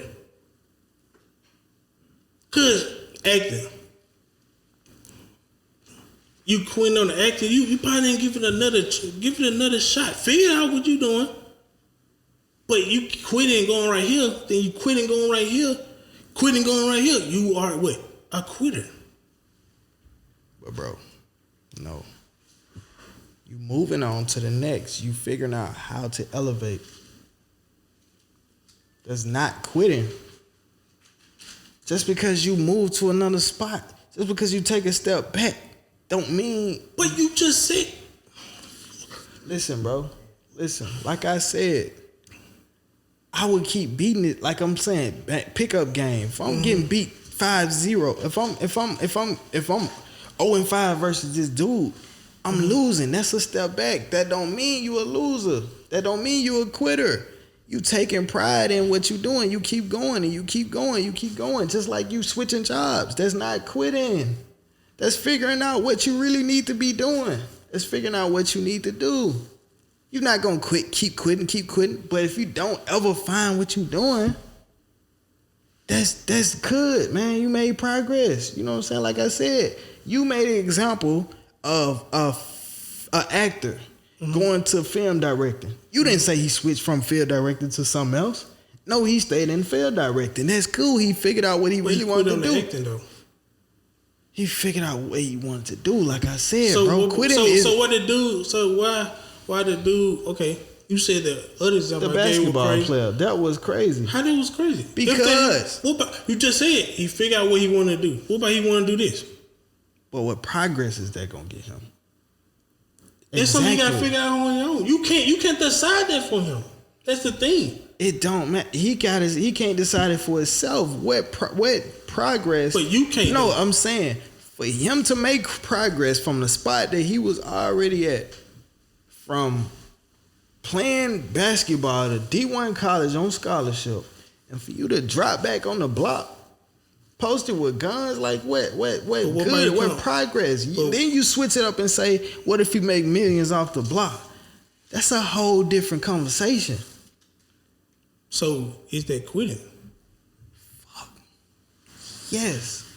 Cause acting. You quitting on the acting, you probably didn't give it another shot. Figure out what you doing. But you quitting going right here, then you quitting going right here, you are what? A quitter. But bro, no. You moving on to the next. You figuring out how to elevate. That's not quitting. Just because you move to another spot, just because you take a step back, don't mean. But you just said. Listen, bro. Listen. Like I said, I would keep beating it. Like I'm saying, pickup game. If I'm getting beat 5-0, if I'm 0-5 versus this dude, I'm losing. That's a step back. That don't mean you a loser. That don't mean you a quitter. You taking pride in what you doing. You keep going and you keep going. You keep going. Just like you switching jobs. That's not quitting. That's figuring out what you really need to be doing. That's figuring out what you need to do. You're not going to keep quitting. But if you don't ever find what you're doing, that's good, man. You made progress. You know what I'm saying? Like I said, you made an example of an actor going to film directing. You didn't say he switched from film directing to something else. No, he stayed in film directing. That's cool. He figured out what he really wanted to do. Acting, though. He figured out what he wanted to do. Like I said, bro, quitting is... So what the dude... So why the dude... Okay, you said the other example. The basketball player. That was crazy. How that was crazy? Because... You just said he figured out what he wanted to do. What about he want to do this? But what progress is that going to get him? That's something you got to figure out on your own. You can't decide that for him. That's the thing. It don't matter. He can't decide it for himself. What progress? But you can't. No, I'm saying for him to make progress from the spot that he was already at, from playing basketball at a D1 college on scholarship, and for you to drop back on the block, posted with guns, like what progress? Then you switch it up and say, what if you make millions off the block? That's a whole different conversation. So is that quitting? Fuck. Yes.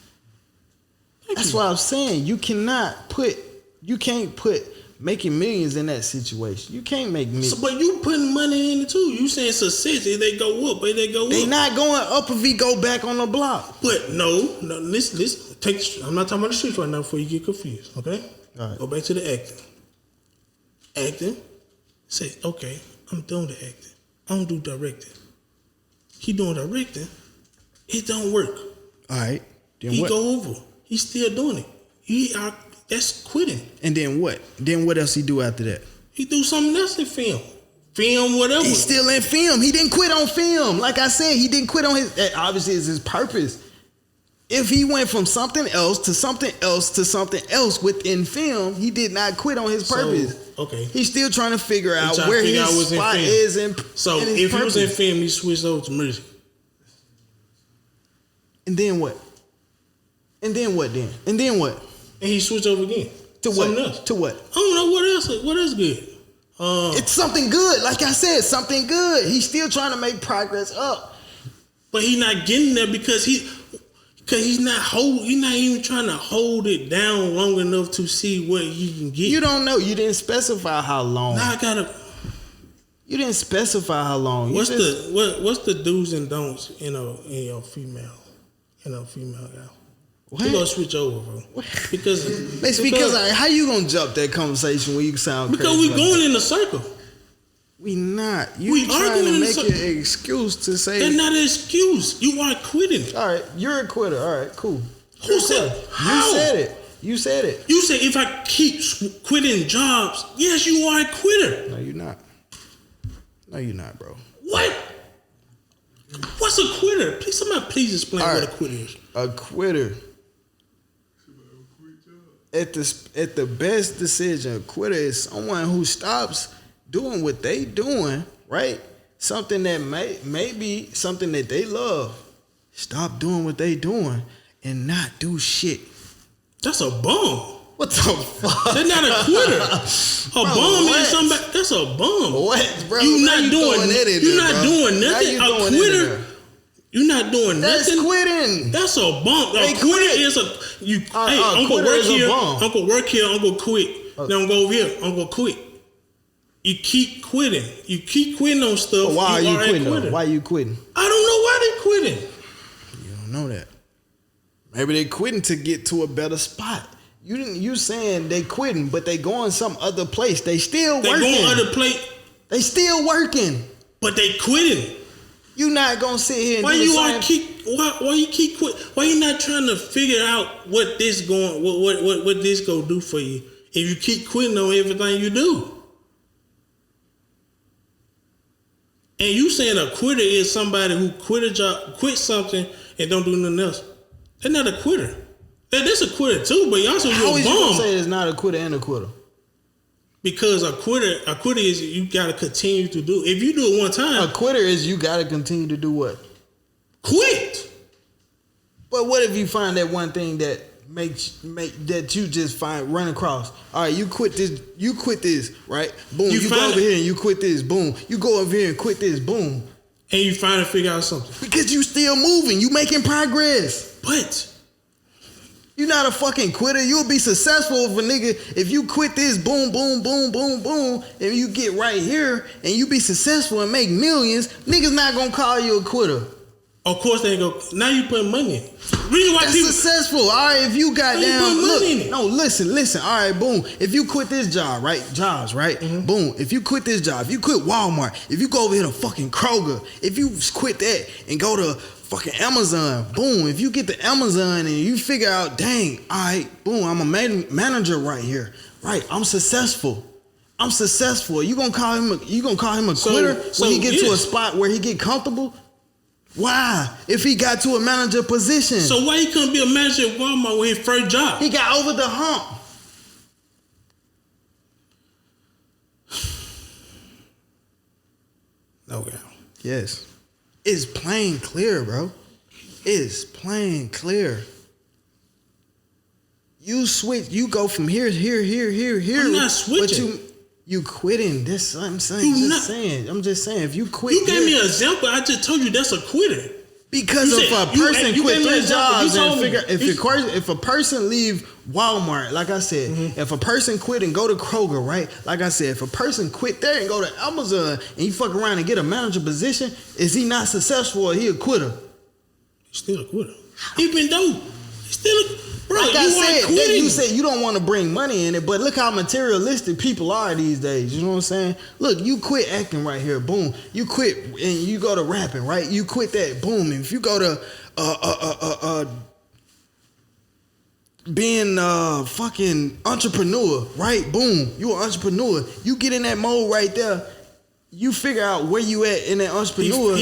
That's what I'm saying. You can't put making millions in that situation. You can't make millions. So, but you putting money in it too. You saying success, if they go up, They not going up if he go back on the block. But no, listen. I'm not talking about the streets right now before you get confused, okay? All right. Go back to the acting. Acting, say, okay, I'm doing the acting. I don't do directing. He doing directing, it don't work. All right. Then he go over. He's still doing it. That's quitting. And then what? Then what else he do after that? He do something else in film. Film, whatever. He's still in film. He didn't quit on film. Like I said, he didn't quit on obviously it's his purpose. If he went from something else to something else to something else within film, he did not quit on his purpose. Okay. He's still trying to figure out where his spot is in So in if purpose. he was in film, he switched over to music. And then what? And then what? And he switched over again. To something what? Else. To what? I don't know what else. What else good? It's something good. Like I said, something good. He's still trying to make progress up. But he's not getting there because he's not even trying to hold it down long enough to see what he can get. You don't know. You didn't specify how long. Now I gotta. You didn't specify how long. What's the do's and don'ts in your female guy? We're gonna switch over, bro. Because how you gonna jump that conversation when you sound crazy? Because we're going in a circle. We not. You trying to make an excuse to say that's not an excuse. You are quitting. All right, you're a quitter. All right, cool. Who said? You said it. You said it. You said if I keep quitting jobs, yes, you are a quitter. No, you're not. No, you're not, bro. What? What's a quitter? Please explain what a quitter is. A quitter. At the best decision, a quitter is someone who stops doing what they doing, right? Something that may be something that they love. Stop doing what they doing and not do shit. That's a bum. What the fuck? They're not a quitter. Bum is somebody. That's a bum. What, bro? You're not doing nothing. A quitter. You're not doing That's nothing. That's quitting. That's a bump. A quitter is Uncle work here. Uncle work here. Uncle quit. Then I'm go over here. Uncle quit. You keep quitting. You keep quitting on stuff. But why are you quitting? Why are you quitting? I don't know why they quitting. You don't know that. Maybe they quitting to get to a better spot. You saying they quitting, but they going some other place. They still working. They going other place. They still working. But they quitting. You not gonna sit here and why you keep quit? Why you not trying to figure out what this gonna do for you if you keep quitting on everything you do? And you saying a quitter is somebody who quit a job, quit something, and don't do nothing else. They're not a quitter. That's a quitter too, but you also How you're a is bum. you gonna say it's not a quitter and a quitter? Because a quitter is you gotta continue to do. If you do it one time, a quitter is you gotta continue to do what? Quit. But what if you find that one thing that that you just run across? All right, you quit this, right? Boom. You go over here and you quit this, boom. You go over here and quit this, boom. And you finally figure out something. Because you still moving, you making progress. But you're not a fucking quitter. You'll be successful if a nigga, if you quit this, boom, boom, boom, boom, boom, and you get right here and you be successful and make millions, niggas not gonna call you a quitter. Of course they ain't go. Now you putting money in it. Reason why that's people successful. All right, if you got down, look. No, listen. All right, boom. If you quit this job, right? Jobs, right? Mm-hmm. Boom. If you quit this job, if you quit Walmart, if you go over here to fucking Kroger, if you quit that and go to fucking Amazon, boom. If you get to Amazon and you figure out, dang, all right, boom, I'm a manager right here, right? I'm successful. You gonna call him a quitter when he get to a spot where he get comfortable? Why? If he got to a manager position. So why he couldn't be a manager at Walmart with his first job? He got over the hump. No doubt. Yes. It's plain clear, bro. It's plain clear. You switch, you go from here. I'm not switching. But you quitting. This I'm saying. I'm just saying. If you quit, you gave me an example. I just told you that's a quitter. Because if a person quit 3 jobs and figure if a person leave Walmart, like I said, mm-hmm. If a person quit and go to Kroger, right? Like I said, if a person quit there and go to Amazon and you fuck around and get a manager position, is he not successful or he a quitter? He's still a quitter. Even though he's still a bro, like I said, you said you don't want to bring money in it, but look how materialistic people are these days. You know what I'm saying? Look, you quit acting right here, boom. You quit and you go to rapping, right? You quit that, boom. And if you go to being a fucking entrepreneur, right? Boom, you an entrepreneur. You get in that mode right there. You figure out where you at in that entrepreneur.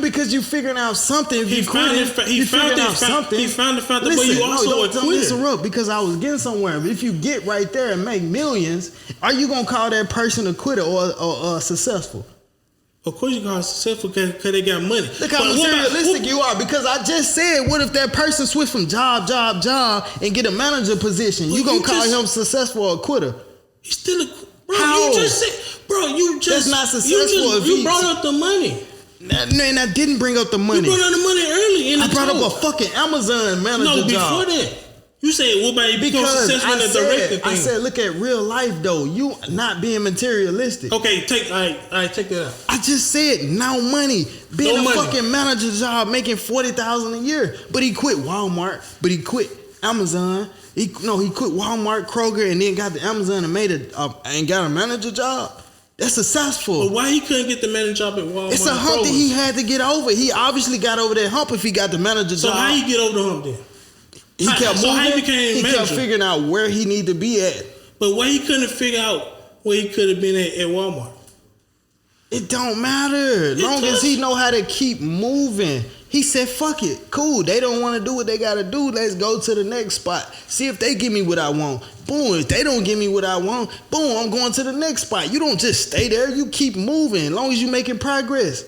Because you figuring out something. He found the fact that way you also a quitter. Don't interrupt because I was getting somewhere. If you get right there and make millions, are you gonna call that person a quitter or successful? Of course you call it successful because they got money. Look how materialistic you are. Because I just said, what if that person switch from job and get a manager position? You gonna call him successful or a quitter? He's still a bro. How? You just said, bro. You just that's not successful. You brought up the money. And I didn't bring up the money. You brought up the money early. I brought up a fucking Amazon manager job. No, before that. You said, what about you become successful in the director thing? I said, look at real life though. You not being materialistic. Okay, take that out. I just said no money. Being a fucking manager job, making $40,000 a year. But he quit Walmart. But he quit Amazon. He quit Walmart, Kroger, and then got to Amazon and got a manager job. That's successful. But why he couldn't get the manager job at Walmart? It's a hump that he had to get over. He obviously got over that hump if he got the manager job. So how he get over the hump then? He kept moving. How he became manager? Kept figuring out where he need to be at. But why he couldn't figure out where he could have been at Walmart? It don't matter. Long as he know how to keep moving. He said, fuck it. Cool. They don't want to do what they got to do. Let's go to the next spot. See if they give me what I want. Boom. If they don't give me what I want, boom, I'm going to the next spot. You don't just stay there. You keep moving as long as you're making progress.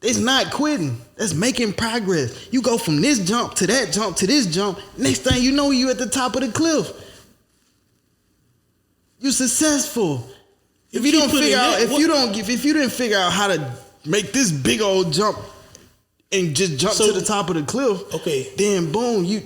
It's not quitting. That's making progress. You go from this jump to that jump to this jump. Next thing you know, you at the top of the cliff. You successful. If you don't figure out, if you didn't figure out how to make this big old jump and just jump to the top of the cliff, okay, then boom, you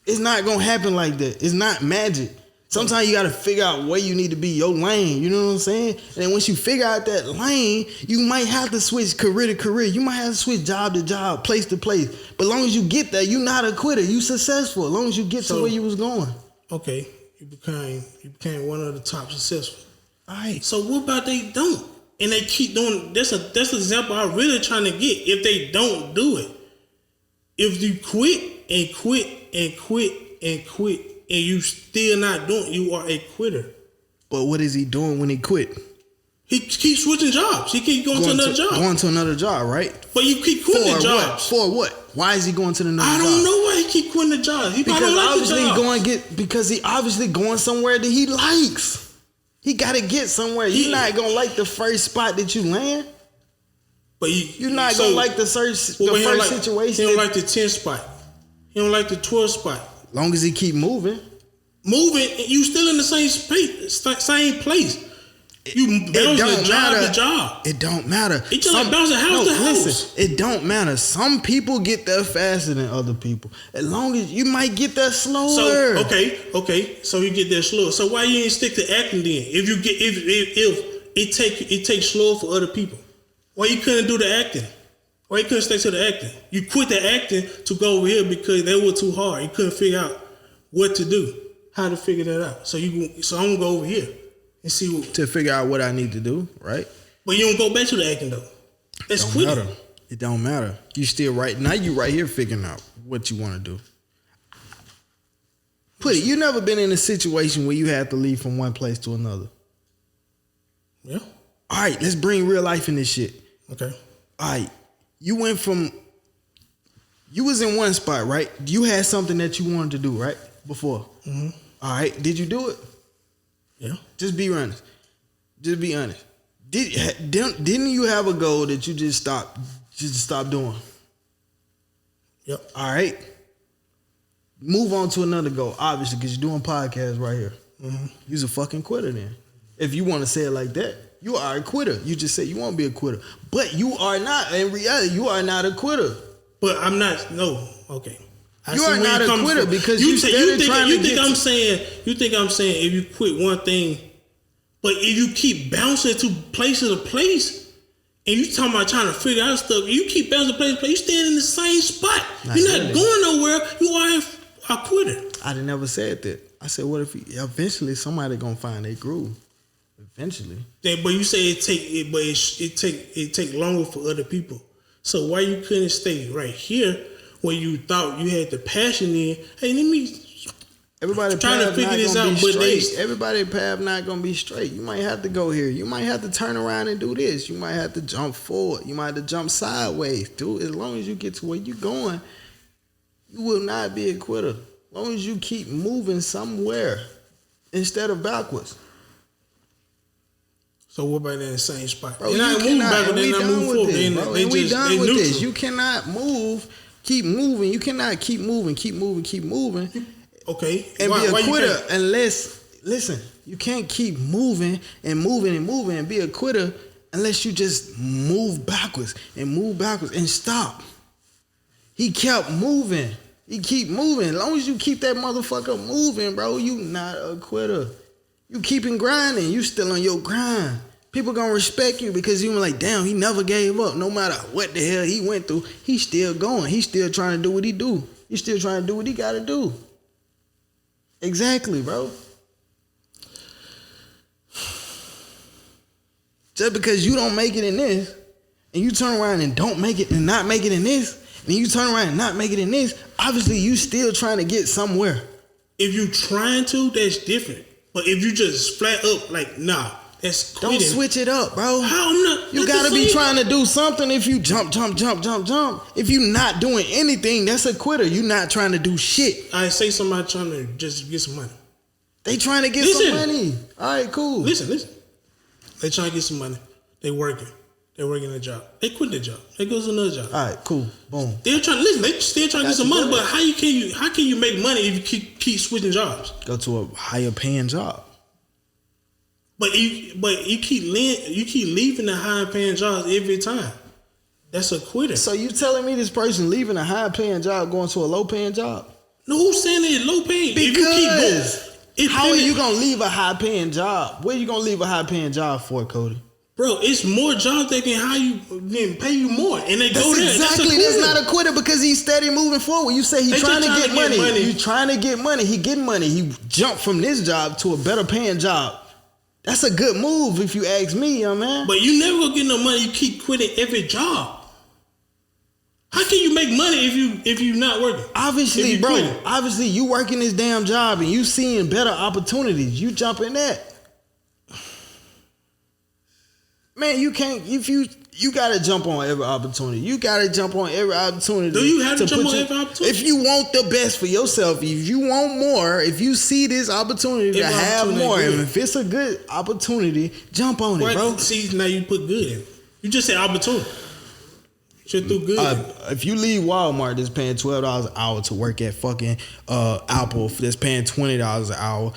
it's not gonna happen like that. It's not magic. Sometimes you gotta figure out where you need to be, your lane. You know what I'm saying? And then once you figure out that lane, you might have to switch career to career. You might have to switch job to job, place to place. But as long as you get there, you're not a quitter. You successful. As long as you get to where you was going. Okay, you became one of the top successful. All right. So what about they don't? And they keep doing. That's an example I'm really trying to get. If they don't do it, if you quit and quit and quit and quit, and you still not doing, you are a quitter. But what is he doing when he quit? He keeps switching jobs. He keeps going to another job. Going to another job, right? But you keep quitting the jobs. For what? Why is he going to the another job? I don't know why he keep quitting the job. He probably don't like the job. Because he obviously going somewhere that he likes. He got to get somewhere. You're not gonna like the first spot that you land. But you're not gonna like the first situation. He don't like the 10th spot. He don't like the 12th spot. Long as he keep moving, you still in the same place. You bounce job to job. It don't matter. It's just like bouncing house to house. Listen, it don't matter. Some people get there faster than other people. As long as you might get there slower. So okay. So you get there slower. So why you ain't stick to acting then? If it takes slower for other people, why you couldn't do the acting? Why you couldn't stick to the acting? You quit the acting to go over here because they were too hard. You couldn't figure out what to do, how to figure that out. So I'm gonna go over here. And see what, to figure out what I need to do, right? But you don't go back to the acting though. That's quitting. Matter. It don't matter. You still right now. You right here figuring out what you want to do. You never been in a situation where you had to leave from one place to another. Yeah. All right, let's bring real life in this shit. Okay. All right, you was in one spot, right? You had something that you wanted to do, right? Before. Mm-hmm. All right, did you do it? Yeah. Just be honest. Didn't you have a goal that you just stopped doing? Yep. All right. Move on to another goal, obviously, because you're doing podcasts right here. Mm-hmm. You're a fucking quitter then. If you want to say it like that, you are a quitter. You just say you want to be a quitter. But you are not. In reality, you are not a quitter. But I'm not. No. Okay. You are not a quitter because you think I'm saying if you quit one thing, but if you keep bouncing to place to place, and you talking about trying to figure out stuff, you keep bouncing place to place, you staying in the same spot. You're not going nowhere. You are a quitter. I didn't never said that. I said, what if eventually somebody gonna find their groove? Eventually. Yeah, but you say it take longer for other people. So why you couldn't stay right here? When you thought you had the passion in, hey, let me. Everybody trying to figure this out, but everybody path not gonna be straight. You might have to go here. You might have to turn around and do this. You might have to jump forward. You might have to jump sideways. Dude, as long as you get to where you're going, you will not be a quitter. As long as you keep moving somewhere instead of backwards. So what about in the same spot? Bro, we done with this. You cannot move. Keep moving. You cannot keep moving. Okay. And be a quitter unless, listen, you can't keep moving and be a quitter unless you just move backwards and stop. He kept moving. He keep moving. As long as you keep that motherfucker moving, bro, you not a quitter. You keeping grinding. You still on your grind. People gonna respect you because you were like, damn, he never gave up. No matter what the hell he went through, he's still going. He's still trying to do what he do. He's still trying to do what he gotta do. Exactly, bro. Just because you don't make it in this, and you turn around and don't make it and not make it in this, and you turn around and not make it in this, obviously you still trying to get somewhere. If you trying to, that's different. But if you just flat up, like, nah. Don't switch it up, bro. How? I'm not. You gotta be trying to do something. If you jump. If you not doing anything, that's a quitter. You not trying to do shit. I say somebody trying to just get some money. They trying to get some money. All right, cool. Listen. They trying to get some money. They working. They're working a job. They quit their job. They go to another job. All right, cool. Boom. They're trying to listen. They still trying to get some money. But how can you make money if you keep switching jobs? Go to a higher paying job. But you keep leaving the high paying jobs every time. That's a quitter. So you telling me this person leaving a high paying job going to a low paying job? No, who's saying it's low paying? Because how are you gonna leave a high paying job? Where you gonna leave a high paying job for, Cody? Bro, it's more jobs that can hire you, can pay you more, and they go there. Exactly, that's not a quitter because he's steady moving forward. You say he's trying to get money. He's trying to get money. He getting money. He jumped from this job to a better paying job. That's a good move if you ask me, young man. But you never gonna get no money. You keep quitting every job. How can you make money if you not working? Obviously, bro. Obviously, you working this damn job and you seeing better opportunities. You jump in that. Man, you can't. If you gotta jump on every opportunity. You gotta jump on every opportunity. Do you have to jump on every opportunity? If you want the best for yourself, if you want more, if you see this opportunity to have more, if it's a good opportunity, jump on it, bro. See, now you put good in it. You just said opportunity. Should do good. If you leave Walmart that's paying $12 an hour to work at fucking Apple that's paying $20 an hour,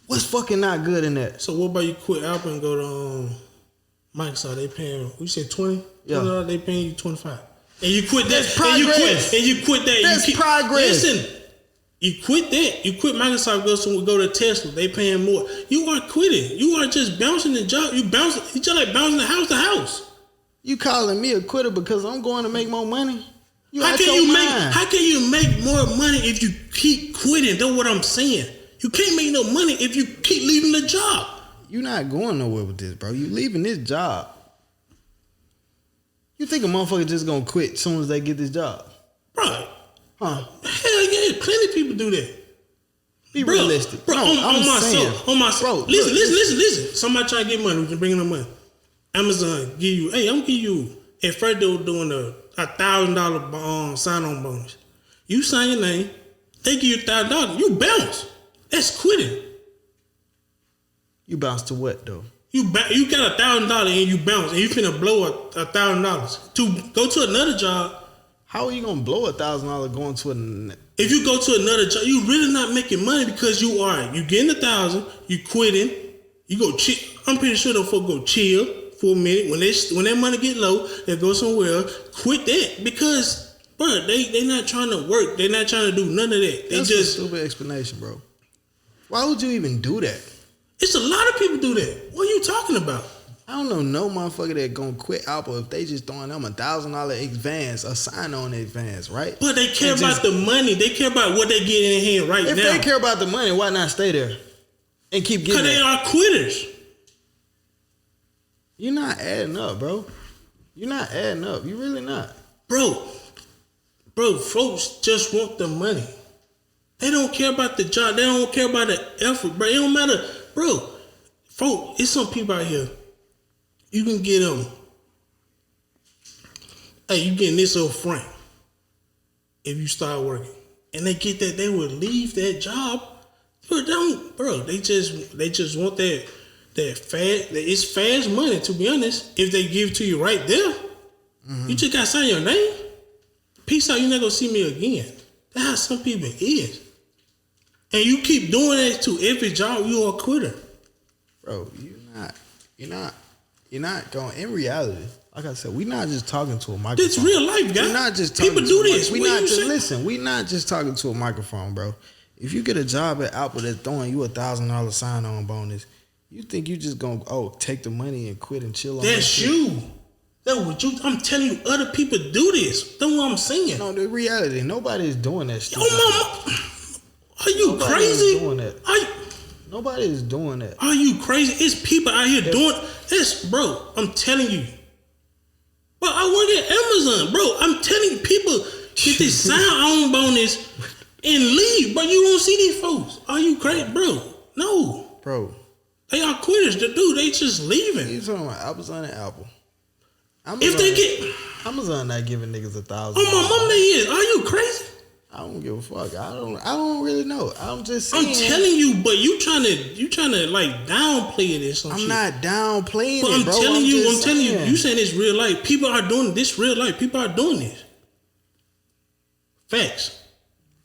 what's fucking not good in that? So what about you quit Apple and go to Microsoft? They paying, you said 20? Yeah. They paying you 25. And you quit that. That's progress. And you quit that. That's progress. Listen, you quit that. You quit Microsoft, go to Tesla. They paying more. You are quitting. You are just bouncing the job. You just like bouncing the house to house. You calling me a quitter because I'm going to make more money? How can you make more money if you keep quitting? That's what I'm saying. You can't make no money if you keep leaving the job. You're not going nowhere with this, bro. You leaving this job. You think a motherfucker just gonna quit as soon as they get this job? Right. Huh? Hell yeah, plenty of people do that. Be realistic. Bro, on myself. Bro, listen. Somebody trying to get money, we can bring them money. Amazon give you, I'm gonna give you, at first they were doing a $1,000 sign-on bonus. You sign your name, they give you $1,000, you bounce. That's quitting. You bounce to what though? You got $1,000 and you bounce, and you finna blow $1,000 to go to another job. How are you gonna blow $1,000 going to If you go to another job, you really not making money because you getting $1,000, you quitting, you go chill. I'm pretty sure those folks go chill for a minute. When that money get low, they go somewhere else. Quit that because, bro, they not trying to work. They not trying to do none of that. That's a stupid explanation, bro. Why would you even do that? It's a lot of people do that. What are you talking about? I don't know no motherfucker that gonna quit Apple if they just throwing them $1,000 advance, a sign-on advance, right? But they care about the money. They care about what they get in their hand right now. If they care about the money, why not stay there and keep getting? Because they are quitters. You're not adding up, bro. You're not adding up. You really not. Bro, folks just want the money. They don't care about the job. They don't care about the effort, bro. It don't matter. Bro, folks, it's some people out here. You can get them. Hey, you getting this up front if you start working. And they get that, they would leave that job. They just want that fast, it's fast money, to be honest. If they give it to you right there, you just gotta sign your name. Peace out, you're not gonna see me again. That's how some people is. And you keep doing that to every job, you're a quitter. Bro, you're not going, in reality, like I said, we're not just talking to a microphone. It's real life, guys. We're not just talking people do this. We're not just talking to a microphone, bro. If you get a job at Apple that's throwing you $1,000 sign-on bonus, you think you just gonna take the money and quit and chill on that? That's you. That's what you. I'm telling you, other people do this. That's what I'm saying. No, the reality, nobody is doing that shit. Are you crazy? Doing that. Nobody is doing that. Are you crazy? It's people out here doing this, bro. I'm telling you. Bro, I work at Amazon, bro. I'm telling you, people get this sign-on bonus and leave, but you don't see these folks. Are you crazy, bro? No, bro. They are quitters. They just leaving. You talking about Amazon and Apple? If they get Amazon not giving niggas $1,000. Oh my mom, they is. Are you crazy? I don't give a fuck. I don't really know. I'm just saying. I'm telling you, but you trying to like downplay it or something. I'm not downplaying but it, bro. I'm telling you, you saying it's real life. People are doing this real life. People are doing this. Facts.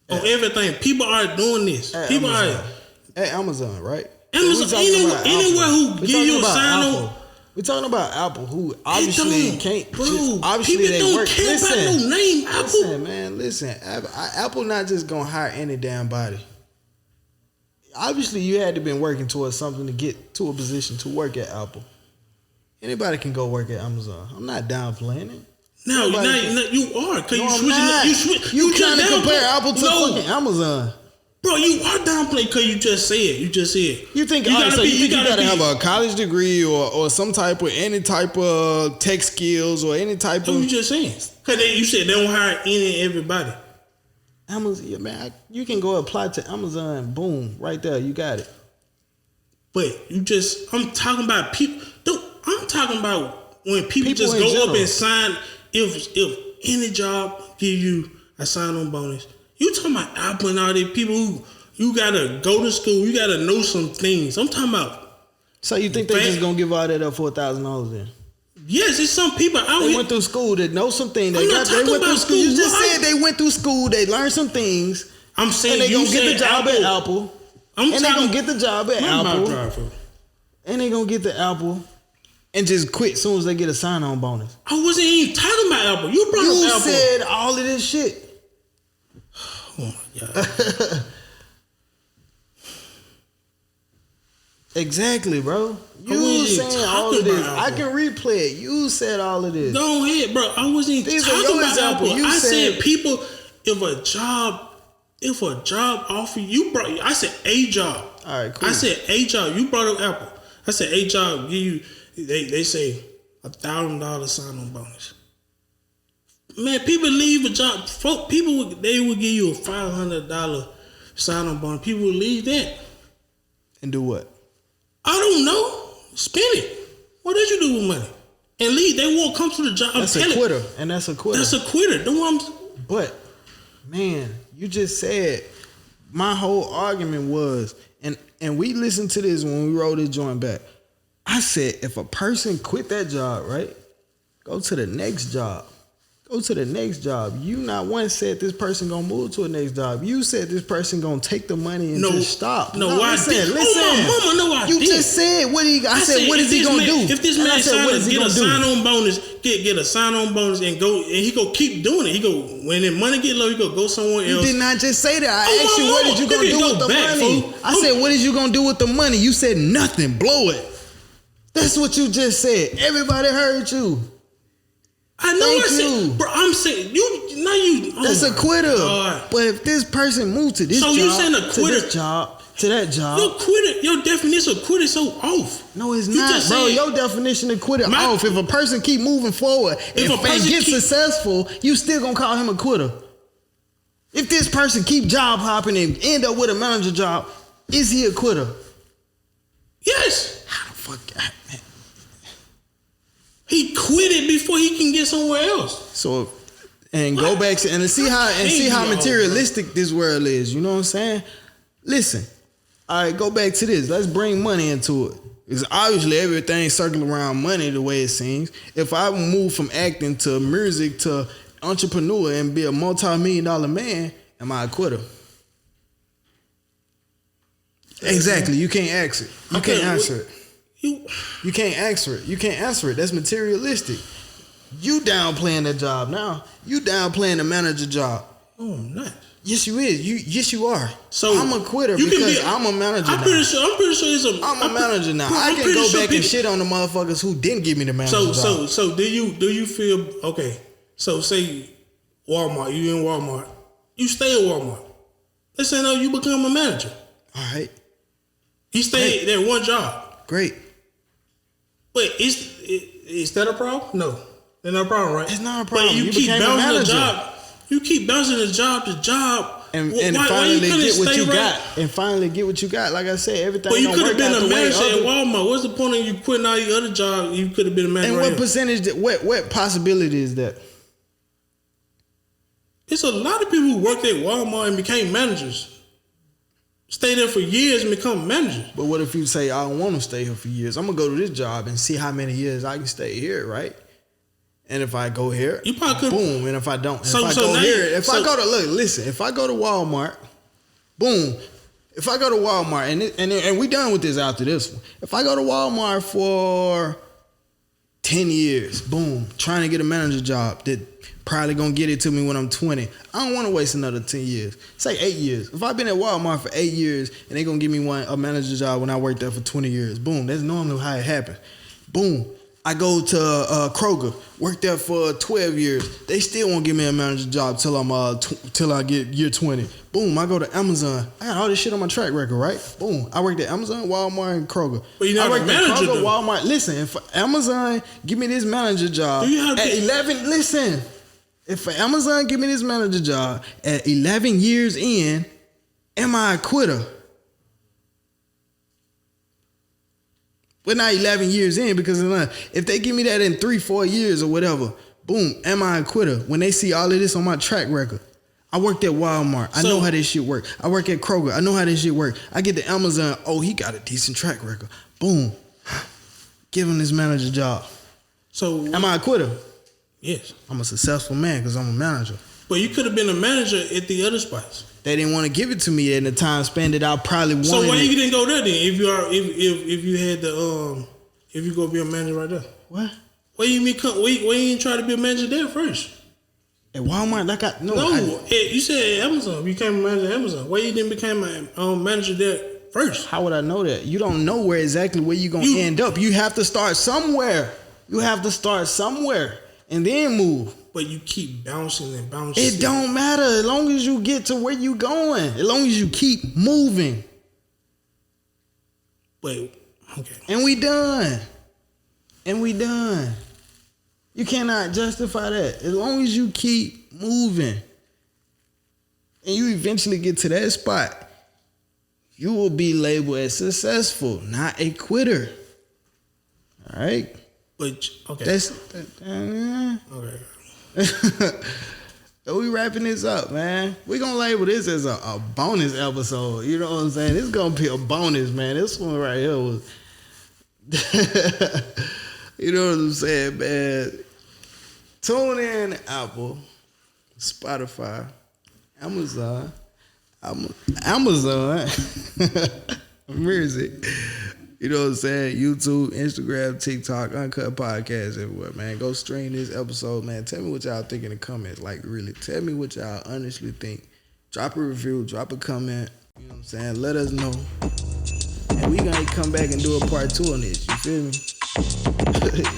On everything. People are doing this. People are at Amazon, right? Amazon, anywhere who give you a sign on. We're talking about Apple, who obviously can't. Bro, obviously people don't care about no name. Apple. Listen. Apple not just gonna hire any damn body. Obviously, you had to been working towards something to get to a position to work at Apple. Anybody can go work at Amazon. I'm not downplaying it. No, you are. Cause you trying to compare Apple to fucking Amazon. Bro, you are downplaying because you just said. You think you gotta have a college degree or some type of any type of tech skills or any type of. You just saying because you said they don't hire any and everybody. Amazon, yeah, man, you can go apply to Amazon. Boom, right there, you got it. But I'm talking about people. I'm talking about when people just go up and sign. If any job give you a sign-on bonus. You talking about Apple and all these people who you gotta go to school, you gotta know some things. I'm talking about. So you think they just gonna give all that up for $1,000 then? Yes, it's some people out here. They went through school that know some things. They went through school. You just said they went through school. They learned some things. I'm saying and they gonna get the job at Apple. And they gonna get the job at Apple. And they gonna get the Apple. And just quit as soon as they get a sign-on bonus. I wasn't even talking about Apple. You brought up Apple. You said all of this shit. Oh my God. Exactly, bro. You saying all of this. I can replay it. You said all of this. Go ahead, bro. I wasn't even talking about Apple. I said people, if a job offer you brought, I said a job. All right, cool. I said a job. You brought up Apple. I said a job give you. They say $1,000 sign-on bonus. Man, people leave a job. They would give you a $500 sign-on bonus. People would leave that and do what? I don't know. Spend it. What did you do with money? And leave. They won't come to the job. That's a quitter. And that's a quitter. That's a quitter. But man, you just said my whole argument was, and we listened to this when we rolled this joint back. I said, if a person quit that job, right, go to the next job. Go to the next job. You not once said this person gonna move to a next job. You said this person gonna take the money and just stop. No, I didn't. Listen. Oh, my mama, no, I you didn't. just said, what is he gonna do? If this man get a sign-on bonus, get a sign-on bonus and go, and he go keep doing it. He go, when the money get low, he go somewhere else. You did not just say that. I asked you, what did you gonna do with the money? I said, what is you gonna do with the money? You said nothing. Blow it. That's what you just said. Everybody heard you. I know. Bro, I'm saying you. That's a quitter. But if this person moved to this job, you saying a quitter? To this job, to that job. Your definition of quitter is so off. No, it's not, bro. Your definition of quitter off. If a person keep moving forward and get successful, you still gonna call him a quitter. If this person keep job hopping and end up with a manager job, is he a quitter? Yes. How the fuck, man? He quit it before he can get somewhere else. So, and go back to, and see how materialistic this world is. You know what I'm saying? Listen, all right, go back to this. Let's bring money into it. Because obviously everything circling around money the way it seems. If I move from acting to music to entrepreneur and be a multi-million-dollar man, am I a quitter? Exactly. You can't answer it. You can't answer it. You can't answer it. You can't answer it. That's materialistic. You downplaying that job now. You downplaying the manager job. Oh, I'm not. Yes, you is. Yes, you are. So I'm a quitter because I'm a manager now. I'm pretty sure I'm a manager now. I can go back and shit on the motherfuckers who didn't give me the manager job. So do you feel okay? So say Walmart, you in Walmart, you stay at Walmart. Let's say no, you become a manager. All right. He stayed there one job. Great. But is that a problem? No. That's not a problem, right? It's not a problem. But you keep bouncing the job. You keep bouncing the job to job. And finally get what you got. And finally get what you got. Like I said, everything. But you could have been a manager at Walmart. What's the point of you quitting all your other jobs? You could have been a manager. And what percentage, what possibility is that? It's a lot of people who worked at Walmart and became managers. Stay there for years and become managers. But what if you say, I don't want to stay here for years. I'm going to go to this job and see how many years I can stay here, right? And if I go here, you probably could. Boom. And if I don't, if I go to Walmart, boom. If I go to Walmart, and we done with this after this one. If I go to Walmart for 10 years, boom, trying to get a manager job that probably gonna get it to me when I'm 20. I don't want to waste another 10 years. Say 8 years. If I've been at Walmart for 8 years and they gonna give me a manager job when I worked there for 20 years, boom, that's normally how it happens. Boom. I go to Kroger, work there for 12 years. They still won't give me a manager job till I get year 20. Boom, I go to Amazon. I got all this shit on my track record, right? Boom, I worked at Amazon, Walmart, and Kroger. But you're not a manager, Kroger, Walmart. Listen, if Amazon give me this manager job at 11, listen. If Amazon give me this manager job at 11 years in, am I a quitter? But not 11 years in, because if they give me that in 3-4 years or whatever, boom, am I a quitter? When they see all of this on my track record. I worked at Walmart. I know how this shit work. I work at Kroger. I know how this shit work. I get to Amazon. Oh, he got a decent track record. Boom. Give him this manager job. So am I a quitter? Yes. I'm a successful man because I'm a manager. But you could have been a manager at the other spots. They didn't want to give it to me in the time span that I probably wanted. So why you didn't go there then? If you had the if you go be a manager right there. What? Why you ain't try to be a manager there first? At Walmart, you said Amazon. You became a manager at Amazon. Why you didn't become a manager there first? How would I know that? You don't know where you're gonna end up. You have to start somewhere. And then move. But you keep bouncing and bouncing. It don't matter as long as you get to where you going. As long as you keep moving. Wait, okay. And we done. You cannot justify that. As long as you keep moving and you eventually get to that spot, you will be labeled as successful, not a quitter. All right? But, okay. Okay. We wrapping this up, man. We gonna label this as a bonus episode. You know what I'm saying? This is gonna be a bonus, man. This one right here was you know what I'm saying, man. Tune in Apple, Spotify, Amazon music. You know what I'm saying? YouTube, Instagram, TikTok, Uncut Podcast everywhere, man. Go stream this episode, man. Tell me what y'all think in the comments. Like, really, tell me what y'all honestly think. Drop a review, drop a comment. You know what I'm saying? Let us know. And we gonna come back and do a part 2 on this. You feel me?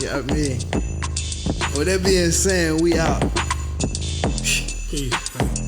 You know what I mean? With that being said, we out. Peace.